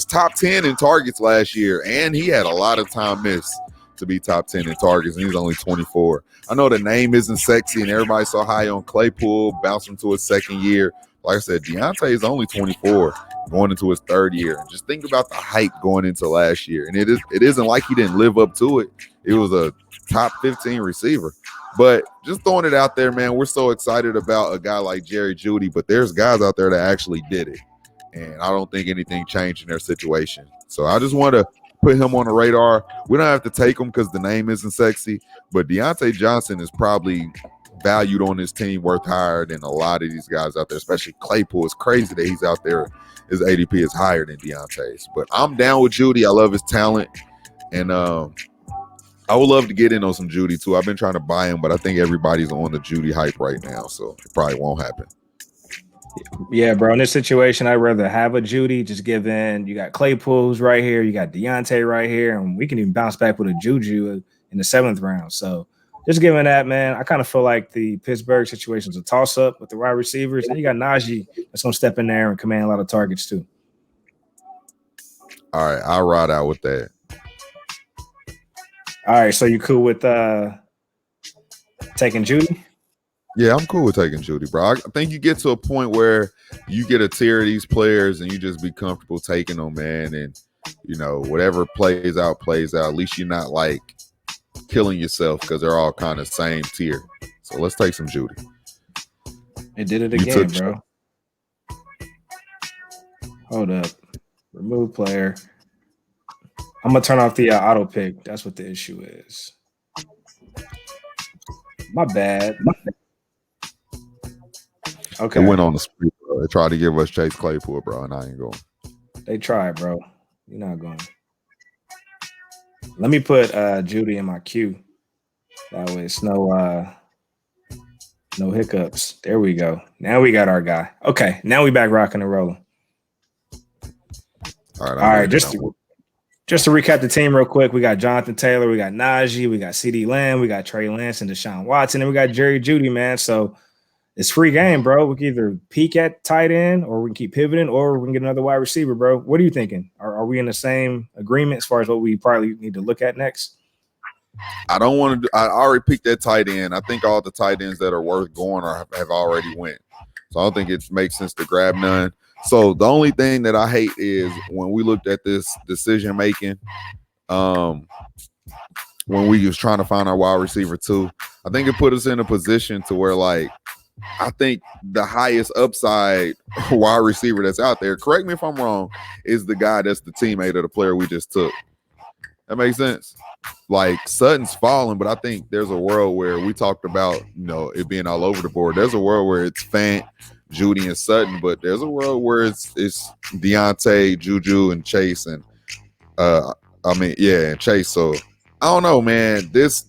A: top 10 in targets last year, and he had a lot of time missed to be top 10 in targets, and he's only 24. I know the name isn't sexy, and everybody's so high on Claypool, bounced him to his second year. Like I said, Deontay is only 24. Going into his third year. And just think about the hype going into last year. And it isn't like he didn't live up to it. It was a top 15 receiver. But just throwing it out there, man, we're so excited about a guy like Jerry Jeudy, but there's guys out there that actually did it. And I don't think anything changed in their situation. So I just want to put him on the radar. We don't have to take him because the name isn't sexy, but Deontay Johnson is probably valued on his team worth higher than a lot of these guys out there, especially Claypool. It's crazy that he's out there. His ADP is higher than Deontay's. But I'm down with Jeudy. I love his talent. And I would love to get in on some Jeudy too. I've been trying to buy him, but I think everybody's on the Jeudy hype right now, so it probably won't happen.
C: Yeah, bro. In this situation, I'd rather have a Jeudy, just given you got Claypool's right here, you got Deontay right here, and we can even bounce back with a Juju in the 7th round. So just given that, man, I kind of feel like the Pittsburgh situation is a toss-up with the wide receivers. And you got Najee that's going to step in there and command a lot of targets too.
A: All right, I'll ride out with that.
C: All right, so you cool with taking Judy?
A: Yeah, I'm cool with taking Judy, bro. I think you get to a point where you get a tier of these players and you just be comfortable taking them, man. And, you know, whatever plays out. At least you're not like killing yourself because they're all kind of same tier. So let's take some Judy.
C: It did it again, bro. Hold up. Remove player. I'm going to turn off the auto pick. That's what the issue is. My bad. Okay.
A: It went on the spree, bro. They tried to give us Chase Claypool, bro, and I ain't going.
C: They tried, bro. You're not going. Let me put Judy in my queue. That way it's no hiccups. There we go. Now we got our guy. Okay, now we back rocking and rolling. All right. Just to recap the team real quick, we got Jonathan Taylor, we got Najee, we got CeeDee Lamb, we got Trey Lance and Deshaun Watson, and we got Jerry Jeudy, man. So it's free game, bro. We can either peak at tight end or we can keep pivoting or we can get another wide receiver, bro. What are you thinking? Are we in the same agreement as far as what we probably need to look at next?
A: I don't want to I already picked that tight end. I think all the tight ends that are worth going have already went. So I don't think it makes sense to grab none. So the only thing that I hate is when we looked at this decision making, when we was trying to find our wide receiver too, I think it put us in a position to where, like, I think the highest upside wide receiver that's out there, correct me if I'm wrong, is the guy that's the teammate of the player we just took. That makes sense. Like, Sutton's falling, but I think there's a world where we talked about, you know, it being all over the board. There's a world where it's Fant, Judy, and Sutton, but there's a world where it's Deontay, Juju, and Chase, and and Chase. So I don't know, man. This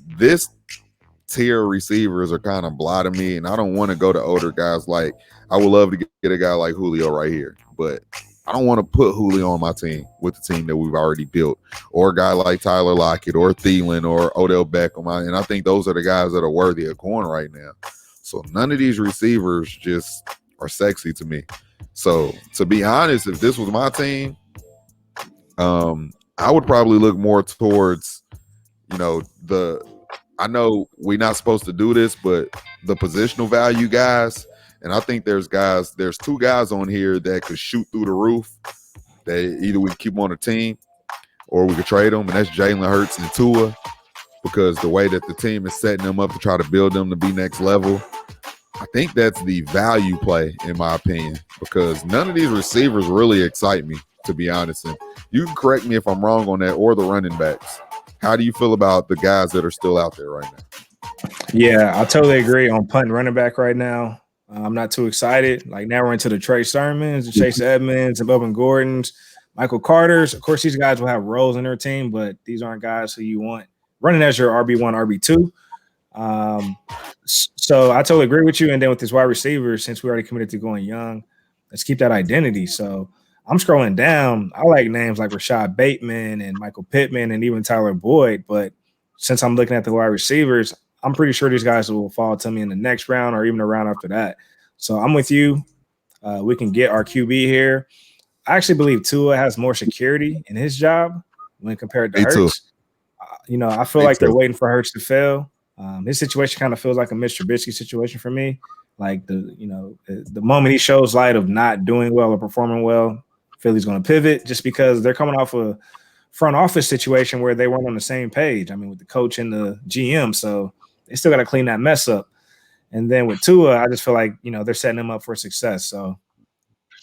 A: tier receivers are kind of blotting me, and I don't want to go to older guys. Like, I would love to get a guy like Julio right here, but I don't want to put Julio on my team with the team that we've already built, or a guy like Tyler Lockett or Thielen or Odell Beckham. And I think those are the guys that are worthy of going right now. So none of these receivers just are sexy to me. So to be honest, if this was my team, I would probably look more towards, you know, I know we're not supposed to do this, but the positional value guys. And I think there's two guys on here that could shoot through the roof. That either we can keep them on the team or we could trade them, and that's Jalen Hurts and Tua, because the way that the team is setting them up to try to build them to be next level, I think that's the value play, in my opinion, because none of these receivers really excite me, to be honest. And you can correct me if I'm wrong on that, or the running backs. How do you feel about the guys that are still out there right now?
C: Yeah, I totally agree on punt and running back right now. I'm not too excited. Like, now we're into the Trey Sermons, the Chase Edmonds, and Melvin Gordons, Michael Carters. Of course, these guys will have roles in their team, but these aren't guys who you want running as your RB1, RB2. So I totally agree with you. And then with this wide receiver, since we already committed to going young, let's keep that identity. So I'm scrolling down. I like names like Rashad Bateman and Michael Pittman and even Tyler Boyd. But since I'm looking at the wide receivers, I'm pretty sure these guys will fall to me in the next round or even a round after that. So I'm with you. We can get our QB here. I actually believe Tua has more security in his job when compared to Hurts. I feel like they're waiting for Hurts to fail. His situation kind of feels like a Mr. Trubisky situation for me. Like, the moment he shows light of not doing well or performing well, Philly's going to pivot, just because they're coming off a front office situation where they weren't on the same page. I mean, with the coach and the GM. So they still got to clean that mess up. And then with Tua, I just feel like, they're setting him up for success. So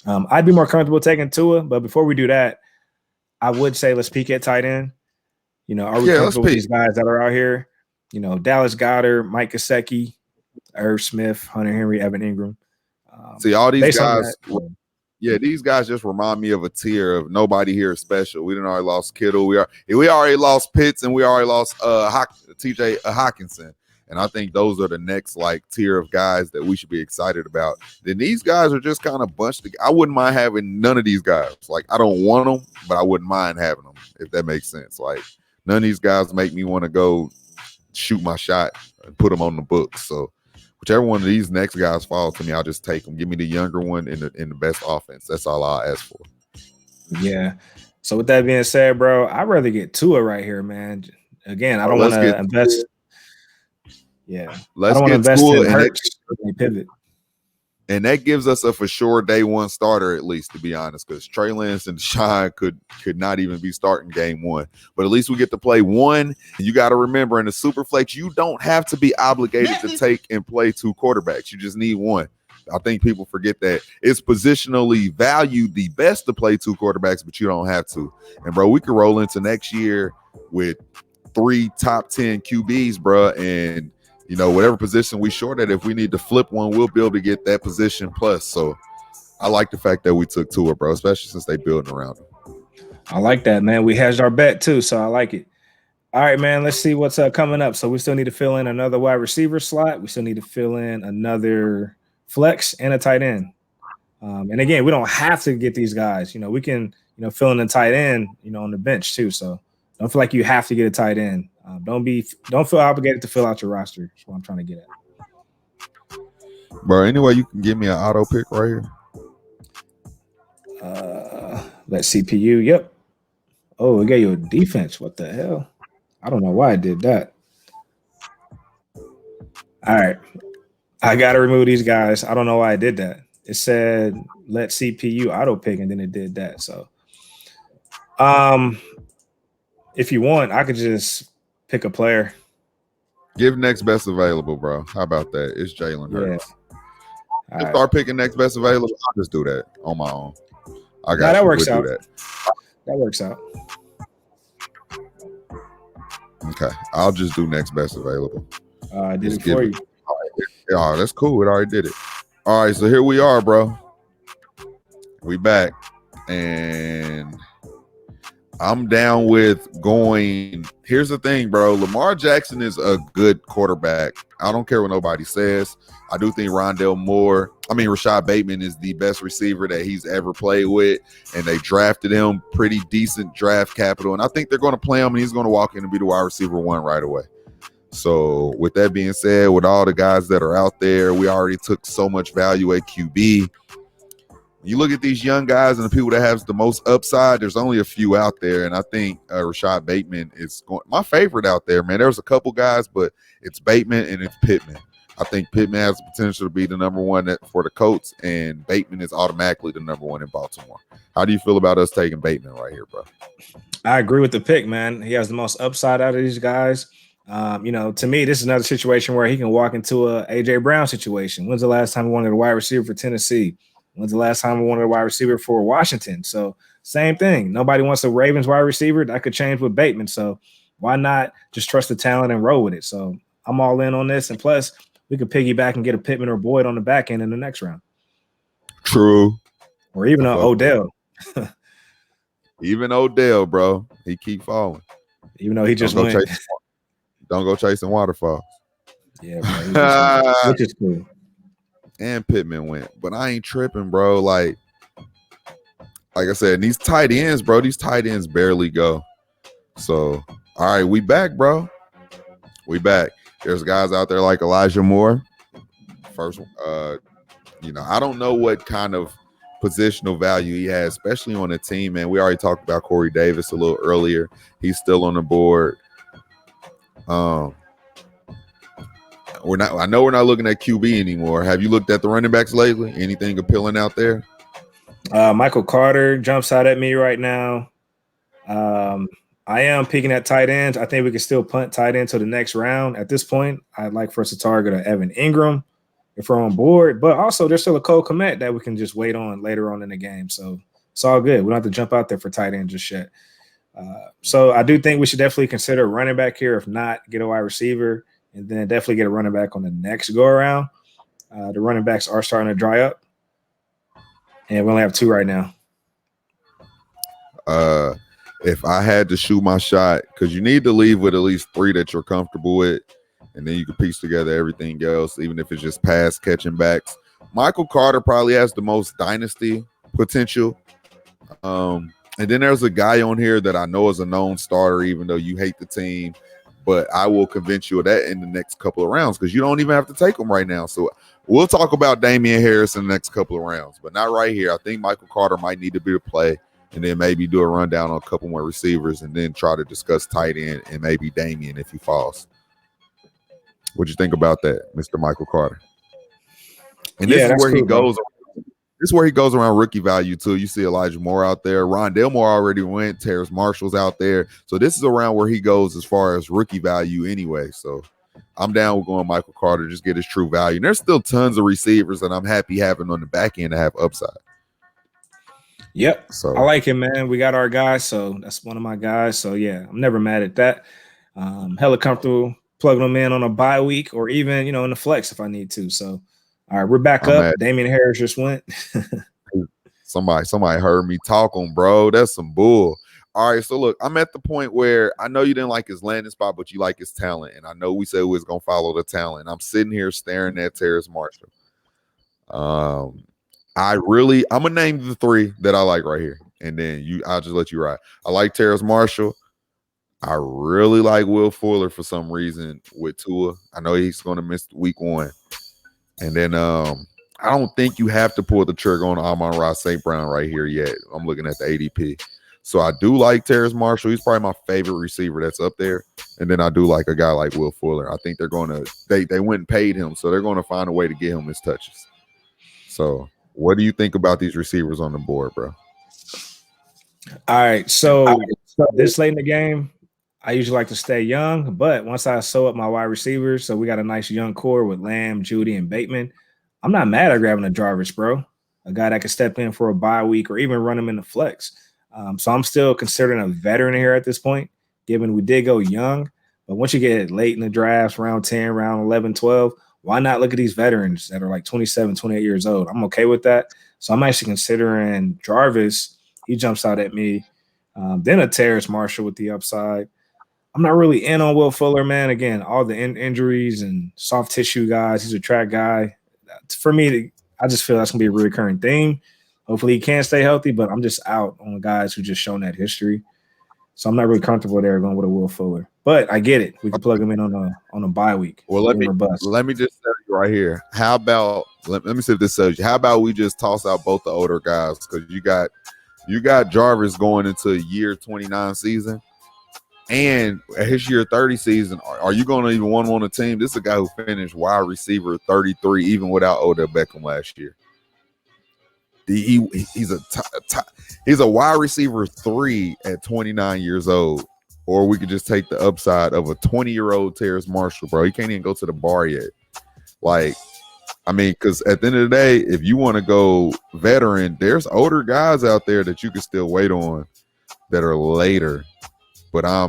C: I'd be more comfortable taking Tua. But before we do that, I would say let's peek at tight end. Are we comfortable with these guys that are out here? Dallas Goedert, Mike Gesicki, Irv Smith, Hunter Henry, Evan Ingram.
A: See, all these guys, these guys just remind me of a tier of nobody here is special. We already lost Kittle. We already lost Pitts, and we already lost TJ Hawkinson. And I think those are the next tier of guys that we should be excited about. Then these guys are just kind of bunched together. I wouldn't mind having none of these guys. I don't want them, but I wouldn't mind having them, if that makes sense. None of these guys make me want to go shoot my shot and put them on the books. So whichever one of these next guys falls to me, I'll just take them. Give me the younger one in the best offense. That's all I'll ask for.
C: Yeah. So with that being said, bro, I'd rather get Tua right here, man. Again, I don't want to invest. Yeah.
A: Let's get Tua and pivot. And that gives us a for sure day one starter, at least, to be honest, because Trey Lance and Deshaun could not even be starting game one. But at least we get to play one. You got to remember, in the super flex, you don't have to be obligated to take and play 2 quarterbacks. You just need one. I think people forget that it's positionally valued the best to play 2 quarterbacks, but you don't have to. And, bro, we could roll into next year with 3 top 10 QBs, bro, and you know, whatever position we short at, if we need to flip one, we'll be able to get that position plus. So I like the fact that we took Tua, bro, especially since they building around him.
C: I like that, man. We hedged our bet too, so I like it. All right, man, let's see what's coming up. So we still need to fill in another wide receiver slot. We still need to fill in another flex and a tight end. And again, we don't have to get these guys. You know, we can, you know, fill in a tight end, you know, on the bench too. So don't feel like you have to get a tight end. Don't feel obligated to fill out your roster. That's what I'm trying to get at.
A: Bro, anyway, you can give me an auto pick right here.
C: Let CPU. Yep. Oh, it gave you a defense. What the hell? I don't know why I did that. All right. I got to remove these guys. I don't know why I did that. It said let CPU auto pick, and then it did that. So, if you want, I could just pick a player.
A: Give next best available, bro. How about that? It's Jalen Hurts.
C: Yeah.
A: Start picking next best available. I'll just do that on my own. I got
C: that works out. That works out.
A: Okay. I'll just do next best available.
C: I did it for you.
A: Oh, that's cool. It already did it. All right. So here we are, bro. We back. And I'm down with going. Here's the thing, bro. Lamar Jackson is a good quarterback. I don't care what nobody says. I do think Rashad Bateman is the best receiver that he's ever played with, and they drafted him pretty decent draft capital. And I think they're going to play him, and he's going to walk in and be the wide receiver 1 right away. So with that being said, with all the guys that are out there, we already took so much value at QB. You look at these young guys and the people that have the most upside, there's only a few out there. And I think Rashad Bateman is my favorite out there, man. There's a couple guys, but it's Bateman and it's Pittman. I think Pittman has the potential to be the number 1 for the Colts, and Bateman is automatically the number 1 in Baltimore. How do you feel about us taking Bateman right here, bro?
C: I agree with the pick, man. He has the most upside out of these guys. You know, to me, this is another situation where he can walk into a AJ Brown situation. When's the last time we wanted a wide receiver for Tennessee? When's the last time we wanted a wide receiver for Washington? So same thing. Nobody wants a Ravens wide receiver. That could change with Bateman. So why not just trust the talent and roll with it? So I'm all in on this. And plus, we could piggyback and get a Pittman or Boyd on the back end in the next round.
A: True.
C: Or even Odell.
A: Even Odell, bro. He keep falling.
C: Even though he just went.
A: Don't go chasing waterfalls.
C: Yeah, bro. Which is cool.
A: And Pittman went. But I ain't tripping, bro. Like I said, these tight ends, bro, these tight ends barely go. So, all right, we back, bro. We back. There's guys out there like Elijah Moore. First, you know, I don't know what kind of positional value he has, especially on a team, man. We already talked about Corey Davis a little earlier. He's still on the board. I know we're not looking at QB anymore. Have you looked at the running backs lately? Anything appealing out there?
C: Michael Carter jumps out at me right now. I am picking at tight ends. I think we can still punt tight end to the next round. At this point, I'd like for us to target an Evan Ingram if we're on board. But also, there's still a Cole Kmet that we can just wait on later on in the game. So it's all good. We don't have to jump out there for tight end just yet. So I do think we should definitely consider a running back here. If not, get a wide receiver, and then definitely get a running back on the next go around. The running backs are starting to dry up, and we only have 2 right now.
A: If I had to shoot my shot, because you need to leave with at least 3 that you're comfortable with, and then you can piece together everything else, even if it's just pass catching backs. Michael Carter probably has the most dynasty potential. And then there's a guy on here that I know is a known starter, even though you hate the team, but I will convince you of that in the next couple of rounds because you don't even have to take them right now. So we'll talk about Damian Harris in the next couple of rounds, but not right here. I think Michael Carter might need to be a play, and then maybe do a rundown on a couple more receivers, and then try to discuss tight end and maybe Damian if he falls. What'd you think about that, Mr. Michael Carter? And this is where he goes. This is where he goes around rookie value too. You see Elijah Moore out there. Rondale Moore already went. Terrace Marshall's out there. So this is around where he goes as far as rookie value anyway. So I'm down with going Michael Carter, just get his true value. And there's still tons of receivers that I'm happy having on the back end to have upside.
C: Yep. So I like him, man. We got our guy. So that's one of my guys. So yeah, I'm never mad at that. Hella comfortable plugging them in on a bye week or even, in the flex if I need to. So all right, we're back up. Damian Harris just went.
A: Somebody heard me talking, bro. That's some bull. All right, so look, I'm at the point where I know you didn't like his landing spot, but you like his talent. And I know we said we was going to follow the talent. I'm sitting here staring at Terrace Marshall. I'm going to name the three that I like right here. And then I'll just let you ride. I like Terrace Marshall. I really like Will Fuller for some reason with Tua. I know he's going to miss week 1. And then I don't think you have to pull the trigger on Amon-Ra St. Brown right here yet. I'm looking at the ADP. So I do like Terrace Marshall. He's probably my favorite receiver that's up there. And then I do like a guy like Will Fuller. I think they're going to they went and paid him, so they're going to find a way to get him his touches. So what do you think about these receivers on the board, bro?
C: All right. So this late in the game, I usually like to stay young, but once I sew up my wide receivers, so we got a nice young core with Lamb, Judy, and Bateman. I'm not mad at grabbing a Jarvis, bro. A guy that can step in for a bye week or even run him in the flex. So I'm still considering a veteran here at this point, given we did go young. But once you get late in the drafts, round 10, round 11, 12, why not look at these veterans that are like 27, 28 years old? I'm okay with that. So I'm actually considering Jarvis. He jumps out at me. Then a Terrace Marshall with the upside. I'm not really in on Will Fuller, man. Again, all the injuries and soft tissue guys. He's a track guy. For me, I just feel that's going to be a recurring theme. Hopefully he can stay healthy, but I'm just out on the guys who just shown that history. So I'm not really comfortable there going with a Will Fuller. But I get it. We can plug him in on a bye week.
A: Well, let me just tell you right here. How about let me see if this tells you. How about we just toss out both the older guys? Because you got Jarvis going into year 29 season. And his year 30 season, are you going to even want him on the team? This is a guy who finished wide receiver 33 even without Odell Beckham last year. He's a wide receiver 3 at 29 years old. Or we could just take the upside of a 20-year-old Terrace Marshall, bro. He can't even go to the bar yet. Because at the end of the day, if you want to go veteran, there's older guys out there that you can still wait on that are later. But I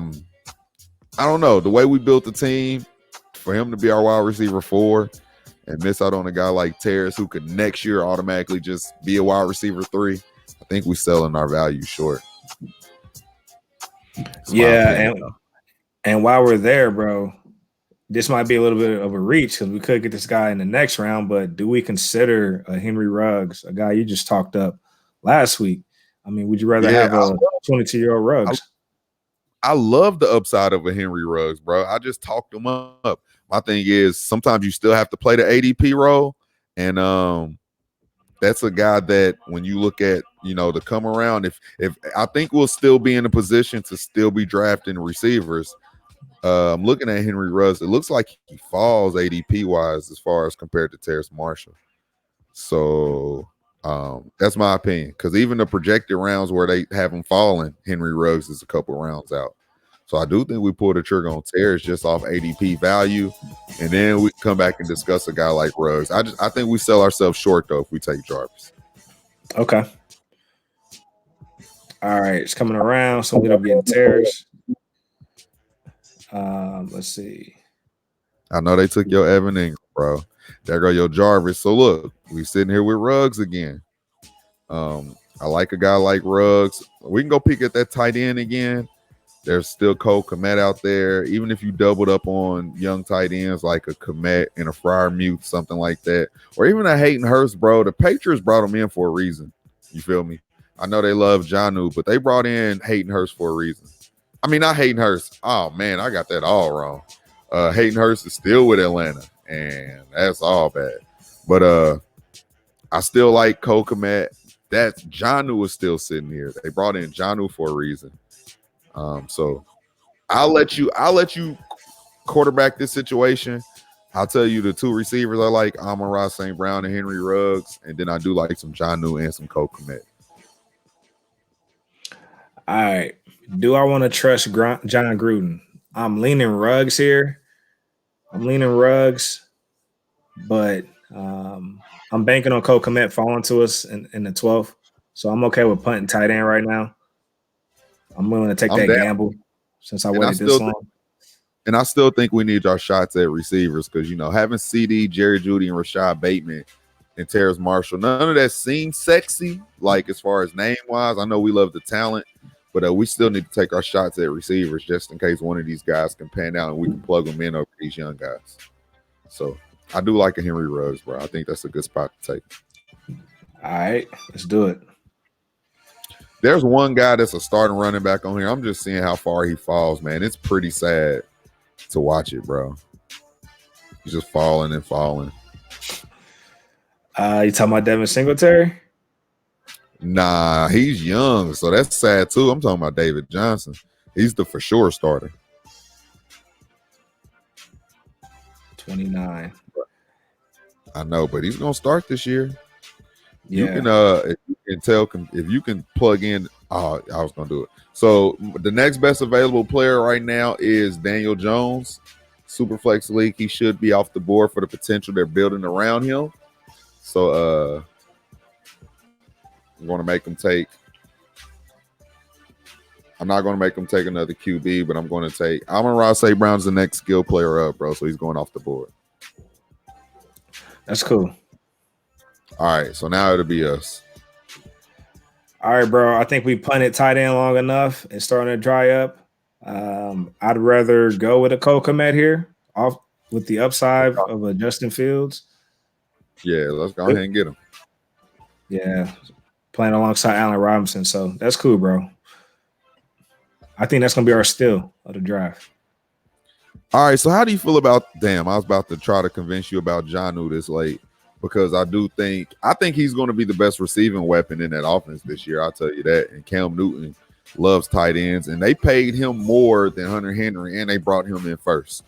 A: don't know. The way we built the team, for him to be our wide receiver 4 and miss out on a guy like Terrace who could next year automatically just be a wide receiver 3, I think we're selling our value short.
C: Yeah, and while we're there, bro, this might be a little bit of a reach because we could get this guy in the next round, but do we consider a Henry Ruggs, a guy you just talked up last week? I mean, would you rather have a 22-year-old Ruggs?
A: I love the upside of a Henry Ruggs, bro. I just talked him up. My thing is sometimes you still have to play the ADP role. And that's a guy that when you look at, the come around, if I think we'll still be in a position to still be drafting receivers. I'm looking at Henry Ruggs. It looks like he falls ADP wise as far as compared to Terrace Marshall. So that's my opinion. Because even the projected rounds where they have him falling, Henry Ruggs is a couple rounds out. So I do think we pulled the trigger on Terrace just off ADP value, and then we come back and discuss a guy like Ruggs. I think we sell ourselves short though if we take Jarvis.
C: Okay. All right, it's coming around, so we end up getting Terrace. Let's see.
A: I know they took your Evan Ingram, bro. There go your Jarvis. So look, we sitting here with Ruggs again. I like a guy like Ruggs. We can go peek at that tight end again. There's still Cole Kmet out there. Even if you doubled up on young tight ends like a Kmet and a Freiermuth, something like that, or even a Hayden Hurst, bro. The Patriots brought him in for a reason. You feel me? I know they love Jonnu, but they brought in Hayden Hurst for a reason. I mean, not Hayden Hurst. Oh man, I got that all wrong. Hayden Hurst is still with Atlanta, and that's all bad. But I still like Cole Kmet. That Jonnu is still sitting here. They brought in Jonnu for a reason. So I'll let you quarterback this situation. I'll tell you the two receivers I like, Amon-Ra St. Brown and Henry Ruggs, and then I do like some Jonnu and some Cole Kmet.
C: All right. Do I want to trust John Gruden? I'm leaning Ruggs here. But I'm banking on Cole Kmet falling to us in the 12th. So I'm okay with punting tight end right now. I'm willing to take that gamble since I waited this long.
A: And I still think we need our shots at receivers because, having CD, Jerry Jeudy, and Rashad Bateman and Terrace Marshall, none of that seems sexy, like as far as name-wise. I know we love the talent, but we still need to take our shots at receivers just in case one of these guys can pan out and we can plug them in over these young guys. So I do like a Henry Ruggs, bro. I think that's a good spot to take.
C: All right, let's do it.
A: There's one guy that's a starting running back on here. I'm just seeing how far he falls, man. It's pretty sad to watch it, bro. He's just falling and falling.
C: You talking about Devin Singletary?
A: Nah, he's young, so that's sad too. I'm talking about David Johnson. He's the for sure starter.
C: 29.
A: I know, but he's gonna start this year.
C: Yeah.
A: If you can plug in. Oh, I was gonna do it. So the next best available player right now is Daniel Jones, Superflex League. He should be off the board for the potential they're building around him. So I'm not going to make him take another QB, but I'm going to take Amon-Ra St. Brown's the next skill player up, bro. So he's going off the board.
C: That's cool.
A: All right, so now it'll be us.
C: All right, bro. I think we punted tight end long enough. It's starting to dry up. I'd rather go with a Cole Kmet here, off with the upside of a Justin Fields.
A: Yeah, let's go ahead and get him.
C: Yeah, playing alongside Allen Robinson. So that's cool, bro. I think that's going to be our steal of the draft.
A: All right, so how do you feel about – damn, I was about to try to convince you about Jonnu this late because I think he's going to be the best receiving weapon in that offense this year. I'll tell you that. And Cam Newton loves tight ends, and they paid him more than Hunter Henry, and they brought him in first.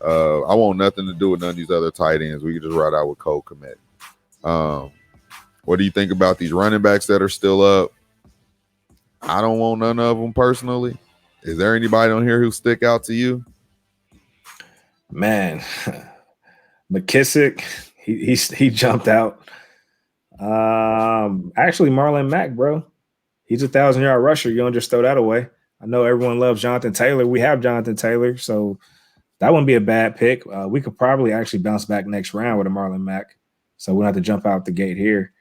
A: I want nothing to do with none of these other tight ends. We can just ride out with Cole Kmet. What do you think about these running backs that are still up? I don't want none of them personally. Is there anybody on here who stick out to you?
C: Man, McKissick, he jumped out. Actually, Marlon Mack, bro. He's a 1,000-yard rusher. You don't just throw that away. I know everyone loves Jonathan Taylor. We have Jonathan Taylor, so that wouldn't be a bad pick. We could probably actually bounce back next round with a Marlon Mack, so we don't have to jump out the gate here.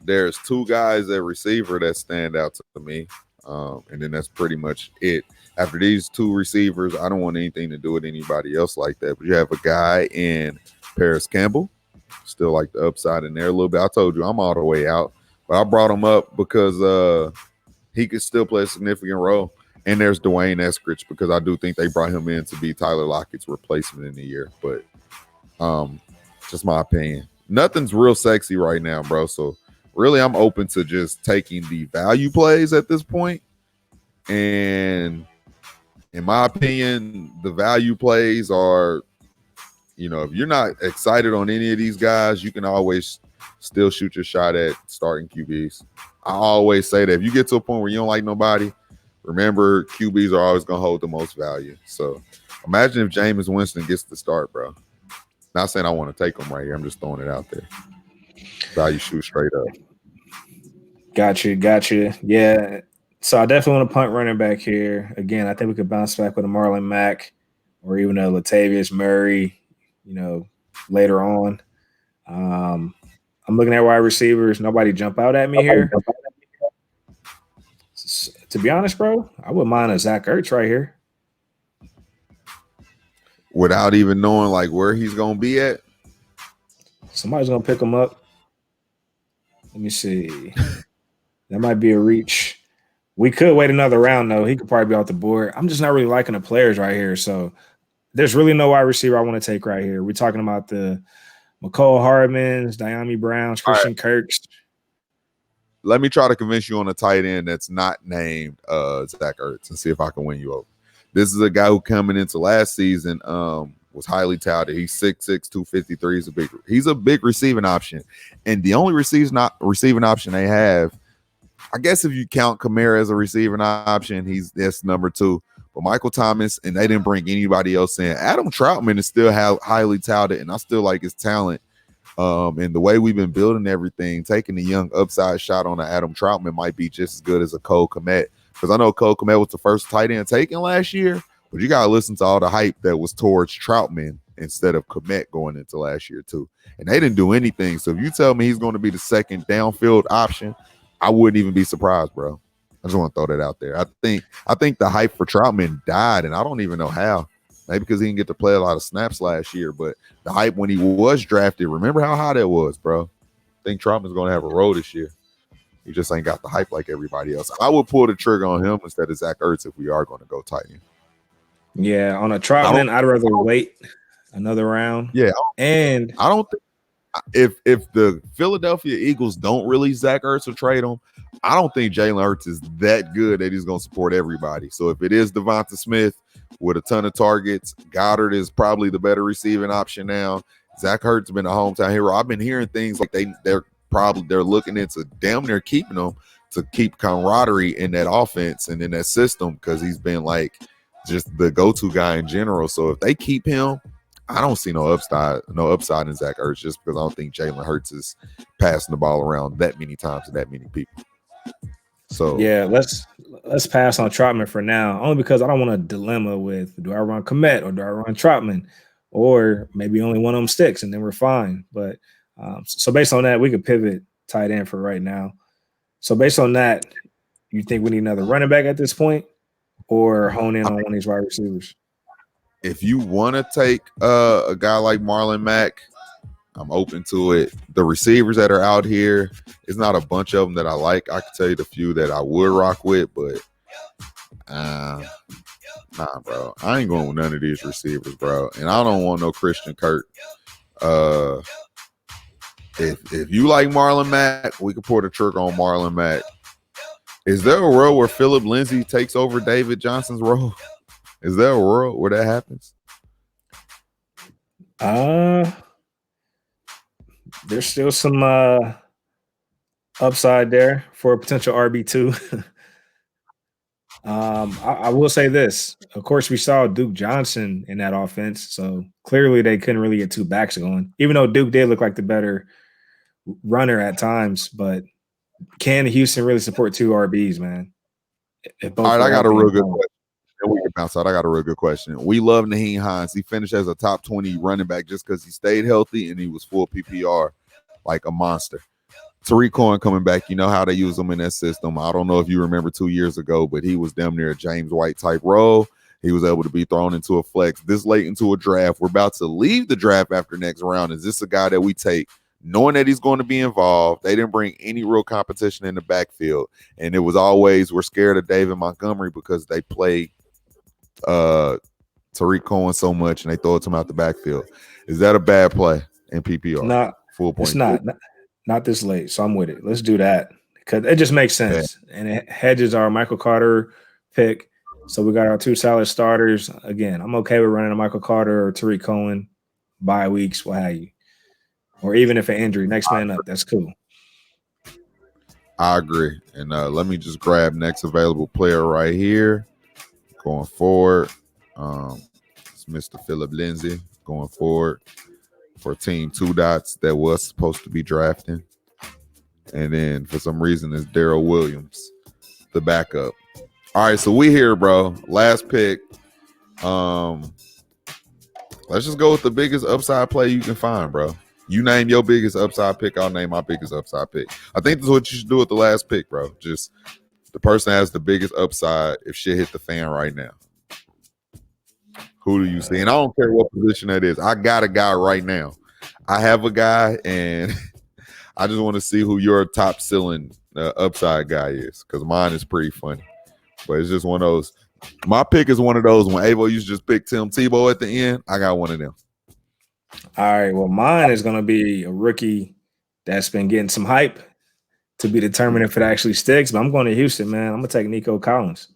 A: There's two guys at receiver that stand out to me, and then that's pretty much it. After these two receivers, I don't want anything to do with anybody else like that. But you have a guy in Paris Campbell, still like the upside in there a little bit. I told you I'm all the way out, but I brought him up because he could still play a significant role. And there's Dwayne Eskridge because I do think they brought him in to be Tyler Lockett's replacement in the year. But just my opinion. Nothing's real sexy right now, bro. So really, I'm open to just taking the value plays at this point. And in my opinion, the value plays are, if you're not excited on any of these guys, you can always still shoot your shot at starting QBs. I always say that if you get to a point where you don't like nobody, remember QBs are always going to hold the most value. So imagine if Jameis Winston gets the start, bro. Not saying I want to take him right here. I'm just throwing it out there. Value shoot straight up.
C: Gotcha. Yeah. So I definitely want to punt running back here. Again, I think we could bounce back with a Marlon Mack or even a Latavius Murray, later on. I'm looking at wide receivers. Nobody jump out at me here. To be honest, bro, I wouldn't mind a Zach Ertz right here.
A: Without even knowing like where he's going to be at?
C: Somebody's going to pick him up. Let me see. That might be a reach. We could wait another round, though. He could probably be off the board. I'm just not really liking the players right here. So there's really no wide receiver I want to take right here. We're talking about the McCole Hardmans, Diami Browns, Christian Kirks.
A: Let me try to convince you on a tight end that's not named Zach Ertz and see if I can win you over. This is a guy who coming into last season was highly touted. He's 6'6", 253. He's a big receiving option. And the only receiving option they have, I guess if you count Kamara as a receiving option, that's number 2. But Michael Thomas, and they didn't bring anybody else in. Adam Troutman is still highly touted, and I still like his talent. And the way we've been building everything, taking the young upside shot on Adam Troutman might be just as good as a Cole Kmet. Because I know Cole Kmet was the first tight end taken last year, but you got to listen to all the hype that was towards Troutman instead of Kmet going into last year too. And they didn't do anything. So if you tell me he's going to be the second downfield option, I wouldn't even be surprised, bro. I just want to throw that out there. I think the hype for Troutman died, and I don't even know how. Maybe because he didn't get to play a lot of snaps last year, but the hype when he was drafted, remember how high that was, bro? I think Troutman's going to have a role this year. He just ain't got the hype like everybody else. I would pull the trigger on him instead of Zach Ertz if we are going to go tight end.
C: Yeah, on a Troutman, I'd rather wait another round.
A: Yeah,
C: and
A: I don't think if the Philadelphia Eagles don't release Zach Ertz or trade him, I don't think Jalen Hurts is that good that he's going to support everybody. So if it is Devonta Smith with a ton of targets, Goddard is probably the better receiving option now. Zach Ertz has been a hometown hero. I've been hearing things like they're looking into damn near keeping him to keep camaraderie in that offense and in that system because he's been like just the go-to guy in general. So if they keep him, I don't see no upside in Zach Ertz just because I don't think Jalen Hurts is passing the ball around that many times to that many people. So
C: yeah, let's pass on Troutman for now, only because I don't want a dilemma with do I run Kmet or do I run Troutman, or maybe only one of them sticks and then we're fine. But so based on that, we could pivot tight end for right now. So based on that, you think we need another running back at this point, or hone in on one of these wide receivers?
A: If you want to take a guy like Marlon Mack, I'm open to it. The receivers that are out here, it's not a bunch of them that I like. I can tell you the few that I would rock with, but nah, bro. I ain't going with none of these receivers, bro. And I don't want no Christian Kirk. If you like Marlon Mack, we can pull the trigger on Marlon Mack. Is there a world where Philip Lindsay takes over David Johnson's role? Is there a world where that happens?
C: There's still some upside there for a potential RB2. I will say this. Of course, we saw Duke Johnson in that offense, so clearly they couldn't really get two backs going, even though Duke did look like the better runner at times. But can Houston really support two RBs, man?
A: All right, I got a real good question. We can bounce out. I got a real good question. We love Naheem Hines. He finished as a top 20 running back just because he stayed healthy and he was full PPR like a monster. Tariq Cohen coming back. You know how they use him in that system. I don't know if you remember 2 years ago, but he was damn near a James White type role. He was able to be thrown into a flex this late into a draft. We're about to leave the draft after next round. Is this a guy that we take knowing that he's going to be involved? They didn't bring any real competition in the backfield. And it was always, we're scared of David Montgomery because they play Tariq Cohen so much and they throw it to him out the backfield. Is that a bad play in PPR?
C: Not full point. It's not this late, so I'm with it. Let's do that because it just makes sense. Yeah. And it hedges our Michael Carter pick. So we got our two solid starters. Again, I'm okay with running a Michael Carter or Tariq Cohen bye weeks, what have you. Or even if an injury, next man up, that's cool.
A: I agree. And let me just grab next available player right here. Going forward, it's Mr. Philip Lindsay going forward for Team 2 Dots that was supposed to be drafting. And then for some reason, it's Darrell Williams, the backup. All right, so we here, bro. Last pick. Let's just go with the biggest upside play you can find, bro. You name your biggest upside pick, I'll name my biggest upside pick. I think that's what you should do with the last pick, bro. Just the person has the biggest upside if shit hit the fan right now. Who do you see? And I don't care what position that is. I got a guy right now. I have a guy, and I just want to see who your top ceiling upside guy is, because mine is pretty funny. But it's just one of those. My pick is one of those when Avo used to just pick Tim Tebow at the end. I got one of them.
C: All right. Well, mine is going to be a rookie that's been getting some hype to be determined if it actually sticks. But I'm going to Houston, man. I'm going to take Nico Collins.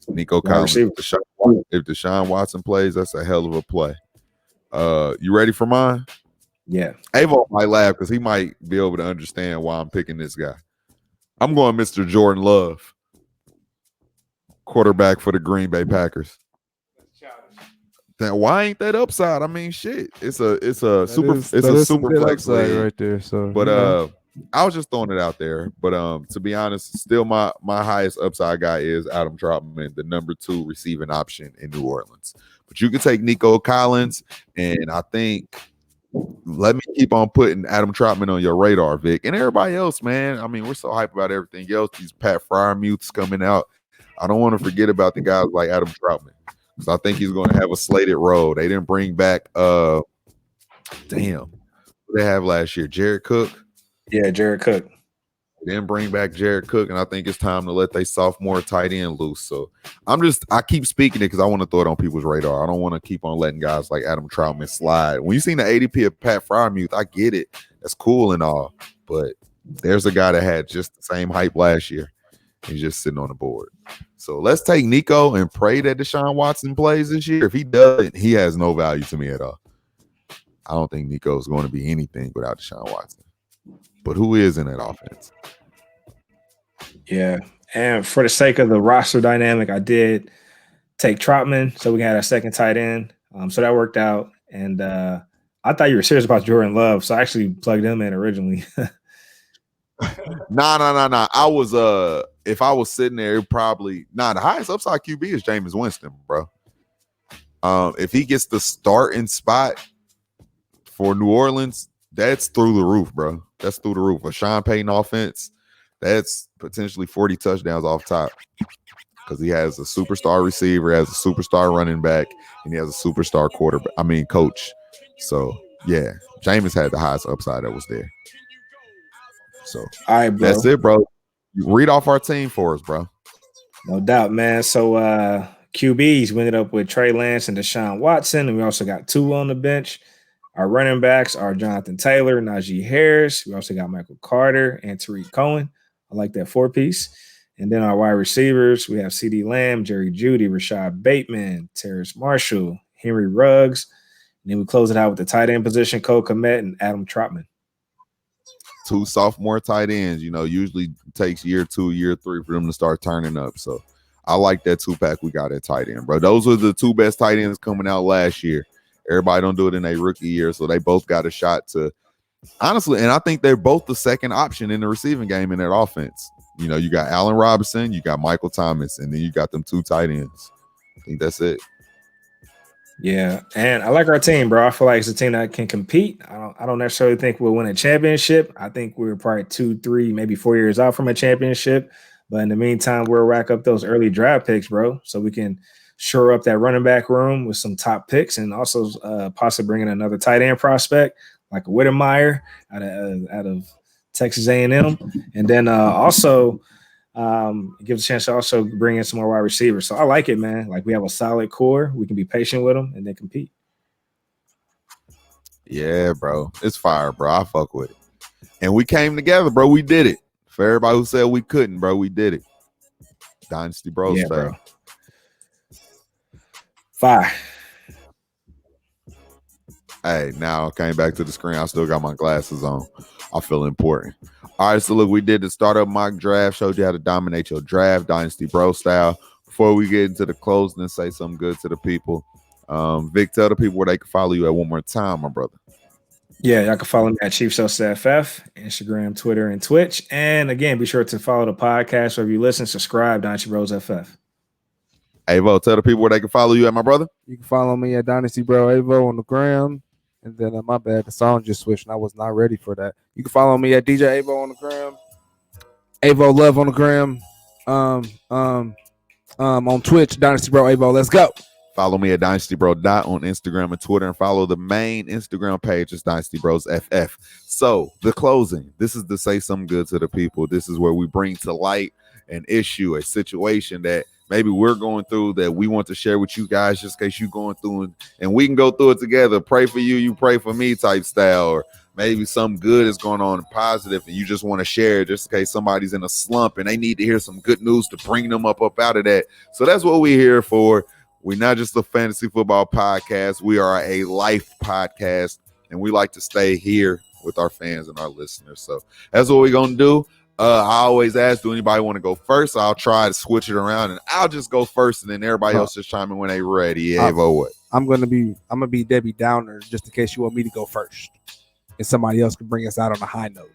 A: Nico Collins. If Deshaun Watson plays, that's a hell of a play. You ready for mine?
C: Yeah.
A: Avo might laugh because he might be able to understand why I'm picking this guy. I'm going Mr. Jordan Love, quarterback for the Green Bay Packers. Then why ain't that upside? I mean, shit. It's a super flex league
D: right there. So,
A: but I was just throwing it out there. But to be honest, still my highest upside guy is Adam Trautman, the number 2 receiving option in New Orleans. But you can take Nico Collins, and I think let me keep on putting Adam Trautman on your radar, Vic, and everybody else, man. I mean, we're so hyped about everything else. These Pat Freiermuths coming out. I don't want to forget about the guys like Adam Trautman, because I think he's going to have a slated role. They didn't bring back what they have last year, Jared Cook.
C: Yeah, Jared Cook.
A: They didn't bring back Jared Cook, and I think it's time to let they sophomore tight end loose. So I keep speaking it because I want to throw it on people's radar. I don't want to keep on letting guys like Adam Trautman slide. When you seen the ADP of Pat Freiermuth, I get it. That's cool and all, but there's a guy that had just the same hype last year. He's just sitting on the board. So let's take Nico and pray that Deshaun Watson plays this year. If he doesn't, he has no value to me at all. I don't think Nico is going to be anything without Deshaun Watson. But who is in that offense?
C: Yeah. And for the sake of the roster dynamic, I did take Trautman, so we had a second tight end. So that worked out. And I thought you were serious about Jordan Love, so I actually plugged him in originally.
A: Nah. I was if I was sitting there, probably the highest upside QB is Jameis Winston, bro. If he gets the starting spot for New Orleans, that's through the roof, bro. That's through the roof. A Sean Payton offense, that's potentially 40 touchdowns off top, because he has a superstar receiver, has a superstar running back, and he has a superstar coach. So yeah, Jameis had the highest upside that was there. So
C: all right, bro.
A: That's it, bro. Read off our team for us, bro.
C: No doubt, man. So QBs, we ended up with Trey Lance and Deshaun Watson, and we also got 2 on the bench. Our running backs are Jonathan Taylor, Najee Harris. We also got Michael Carter and Tariq Cohen. I like that 4-piece. And then our wide receivers, we have CeeDee Lamb, Jerry Jeudy, Rashad Bateman, Terrace Marshall, Henry Ruggs. And then we close it out with the tight end position, Cole Kmet and Adam Trautman.
A: 2 sophomore tight ends, usually takes year 2, year 3 for them to start turning up. So I like that 2-pack we got at tight end, bro. Those are the 2 best tight ends coming out last year. Everybody don't do it in a rookie year, so they both got a shot to, honestly, and I think they're both the second option in the receiving game in that offense. You got Allen Robinson, you got Michael Thomas, and then you got them 2 tight ends. I think that's it.
C: Yeah, and I like our team, bro. I feel like it's a team that can compete. I don't necessarily think we'll win a championship. I think we're probably 2, 3, maybe 4 years out from a championship. But in the meantime, we'll rack up those early draft picks, bro, so we can shore up that running back room with some top picks, and also possibly bring in another tight end prospect like a Whittemeyer out of Texas A&M, and then also it gives a chance to also bring in some more wide receivers. So I like it, man. Like, we have a solid core. We can be patient with them and then compete.
A: Yeah, bro. It's fire, bro. I fuck with it. And we came together, bro. We did it. For everybody who said we couldn't, bro, we did it. Dynasty Bro Style.
C: Bro. Fire.
A: Hey, now I came back to the screen. I still got my glasses on. I feel important. All right, so look, we did the startup mock draft, showed you how to dominate your draft, Dynasty Bro Style. Before we get into the closing and say something good to the people, Vic, tell the people where they can follow you at one more time, my brother.
C: Yeah, y'all can follow me at Chief Sosa FF, Instagram, Twitter, and Twitch. And again, be sure to follow the podcast. Wherever you listen, subscribe, Dynasty Bros FF.
A: Avo, tell the people where they can follow you at, my brother.
D: You can follow me at Dynasty Bro Avo on the gram. And then, my bad, the song just switched, and I was not ready for that. You can follow me at DJ Avo on the gram. Avo Love on the gram. On Twitch, Dynasty Bro Avo. Let's go.
A: Follow me at Dynasty Bro Dot on Instagram and Twitter, and follow the main Instagram page. It's Dynasty Bros FF. So the closing. This is to say something good to the people. This is where we bring to light an issue, a situation that maybe we're going through that we want to share with you guys, just in case you're going through, and we can go through it together. Pray for you, you pray for me type style, or maybe something good is going on and positive, and you just want to share it just in case somebody's in a slump and they need to hear some good news to bring them up out of that. So that's what we're here for. We're not just a fantasy football podcast. We are a life podcast, and we like to stay here with our fans and our listeners. So that's what we're going to do. I always ask, do anybody want to go first? I'll try to switch it around, and I'll just go first, and then everybody else just chime in when they're ready. Yeah, what?
D: I'm gonna be Debbie Downer just in case you want me to go first, and somebody else can bring us out on a high note.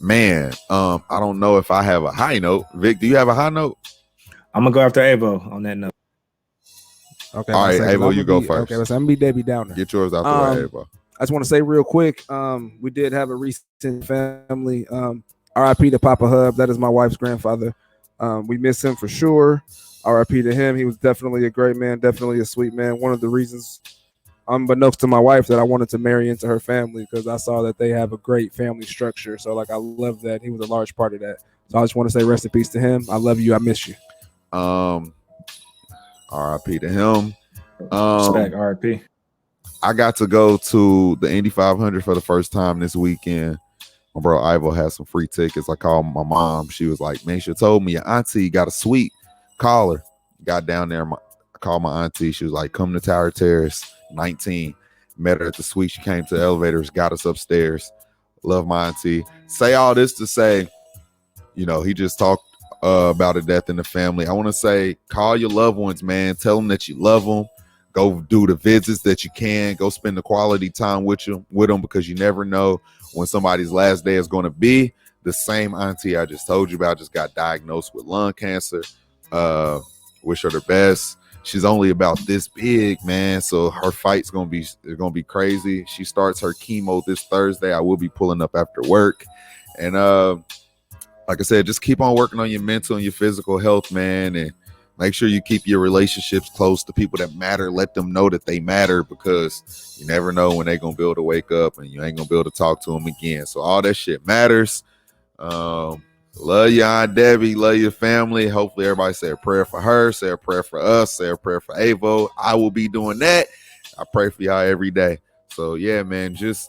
A: Man, I don't know if I have a high note. Vic, do you have a high note?
C: I'm gonna go after Avo on that note.
D: Okay.
A: All right, Avo, you go first.
D: Okay, so I'm gonna be Debbie Downer.
A: Get yours out the way, Avo.
D: I just want to say real quick, we did have a recent family. RIP to Papa Hub. That is my wife's grandfather. We miss him for sure. RIP to him. He was definitely a great man, definitely a sweet man. One of the reasons, unbeknownst to my wife, that I wanted to marry into her family, because I saw that they have a great family structure. So like I love that. He was a large part of that. So I just want to say rest in peace to him. I love you. I miss you.
A: RIP to him.
C: Respect, RIP.
A: I got to go to the Indy 500 for the first time this weekend. My bro Ivo had some free tickets. I called my mom. She was like, man, she told me your auntie got a suite. Call her. Got down there. I called my auntie. She was like, come to Tower Terrace, 19. Met her at the suite. She came to the elevators, got us upstairs. Love my auntie. Say all this to say, you know, he just talked about a death in the family. I want to say, call your loved ones, man. Tell them that you love them. Go do the visits that you can. Go spend the quality time with them, because you never know when somebody's last day is going to be. The same auntie I just told you about just got diagnosed with lung cancer. Wish her the best. She's only about this big, man. So her fight's gonna be crazy. She starts her chemo this Thursday. I will be pulling up after work. And like I said, just keep on working on your mental and your physical health, man. And make sure you keep your relationships close to people that matter. Let them know that they matter, because you never know when they're going to be able to wake up and you ain't going to be able to talk to them again. So all that shit matters. Love you, Aunt Debbie. Love your family. Hopefully everybody say a prayer for her, say a prayer for us, say a prayer for Avo. I will be doing that. I pray for y'all every day. So yeah, man, just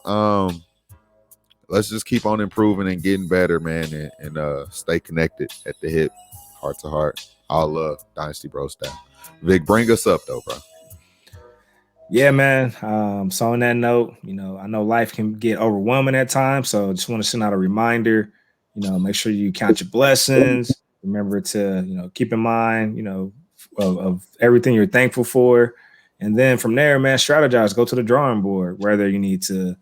A: let's just keep on improving and getting better, man, and stay connected at the hip, heart to heart. All love, Dynasty Bro Style. Vic, bring us up though, bro.
C: Yeah, man. So on that note, you know, I know life can get overwhelming at times, so just want to send out a reminder. You know, make sure you count your blessings. Remember to, you know, keep in mind, you know, of everything you're thankful for, and then from there, man, strategize. Go to the drawing board. Whether you need to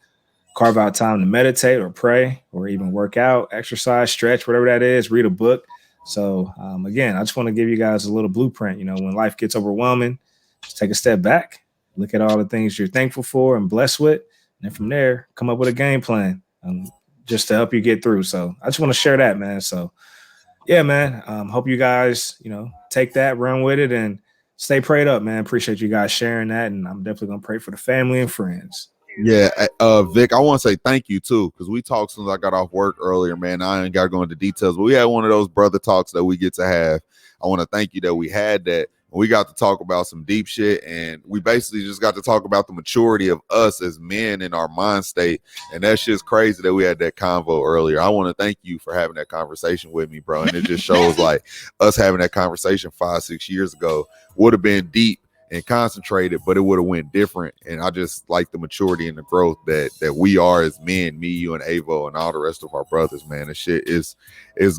C: carve out time to meditate or pray or even work out, exercise, stretch, whatever that is. Read a book. So, again, I just want to give you guys a little blueprint. You know, when life gets overwhelming, just take a step back, look at all the things you're thankful for and blessed with, and then from there, come up with a game plan just to help you get through. So I just want to share that, man. So, yeah, man, hope you guys, you know, take that, run with it, and stay prayed up, man. Appreciate you guys sharing that, and I'm definitely going to pray for the family and friends.
A: Yeah, Vic, I want to say thank you too, because we talked since I got off work earlier, man. I ain't got to go into details, but we had one of those brother talks that we get to have. I want to thank you that we had that. We got to talk about some deep shit, and we basically just got to talk about the maturity of us as men in our mind state, and that shit's crazy that we had that convo earlier. I want to thank you for having that conversation with me, bro, and it just shows like us having that conversation 5-6 years ago would have been deep and concentrated, but it would have went different. And I just like the maturity and the growth that we are as men, me, you, and Avo, and all the rest of our brothers, man. The shit is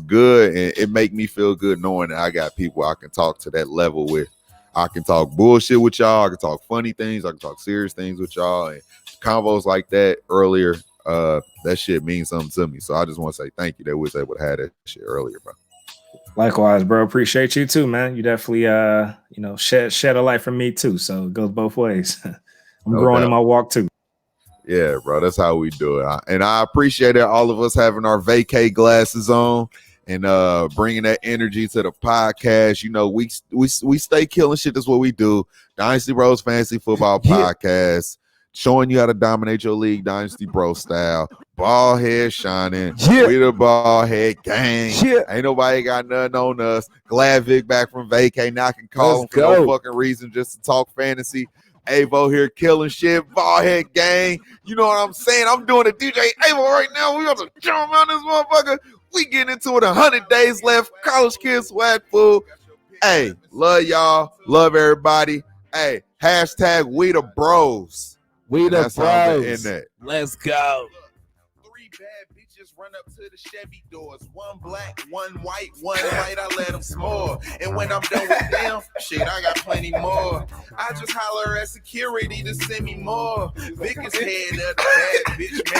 A: good, and it make me feel good knowing that I got people I can talk to that level with. I can talk bullshit with y'all. I can talk funny things. I can talk serious things with y'all. And convos like that earlier, that shit means something to me. So I just want to say thank you that we was able to have that shit earlier, bro.
C: Likewise, bro. Appreciate you too, man. You definitely, you know, shed a light from me too. So it goes both ways. I'm growing in my walk too.
A: Yeah, bro. That's how we do it. And I appreciate it. All of us having our vacay glasses on and bringing that energy to the podcast. You know, we stay killing shit. That's what we do. Dynasty Bros Fantasy Football Podcast, showing you how to dominate your league, Dynasty Bro Style. Ball head shining. We the ball head gang. Ain't nobody got nothing on us. Glad Vic back from vacay. Now I can call him for no fucking reason, just to talk fantasy. Avo here killing shit. Ball head gang. You know what I'm saying? I'm doing a DJ Avo right now. We got to jump on this motherfucker. We getting into it. 100 days left. College kids swag fool. Hey, love y'all. Love everybody. Hey, hashtag we the bros.
B: We the bros.
A: In that.
B: Let's go.
A: 3 bad bitches run up to the Chevy doors. 1 black, 1 white, 1 white. I let them s'more. And when I'm done with them, shit, I got plenty more. I just holler at security to send me more. Biggest head of the bad bitch.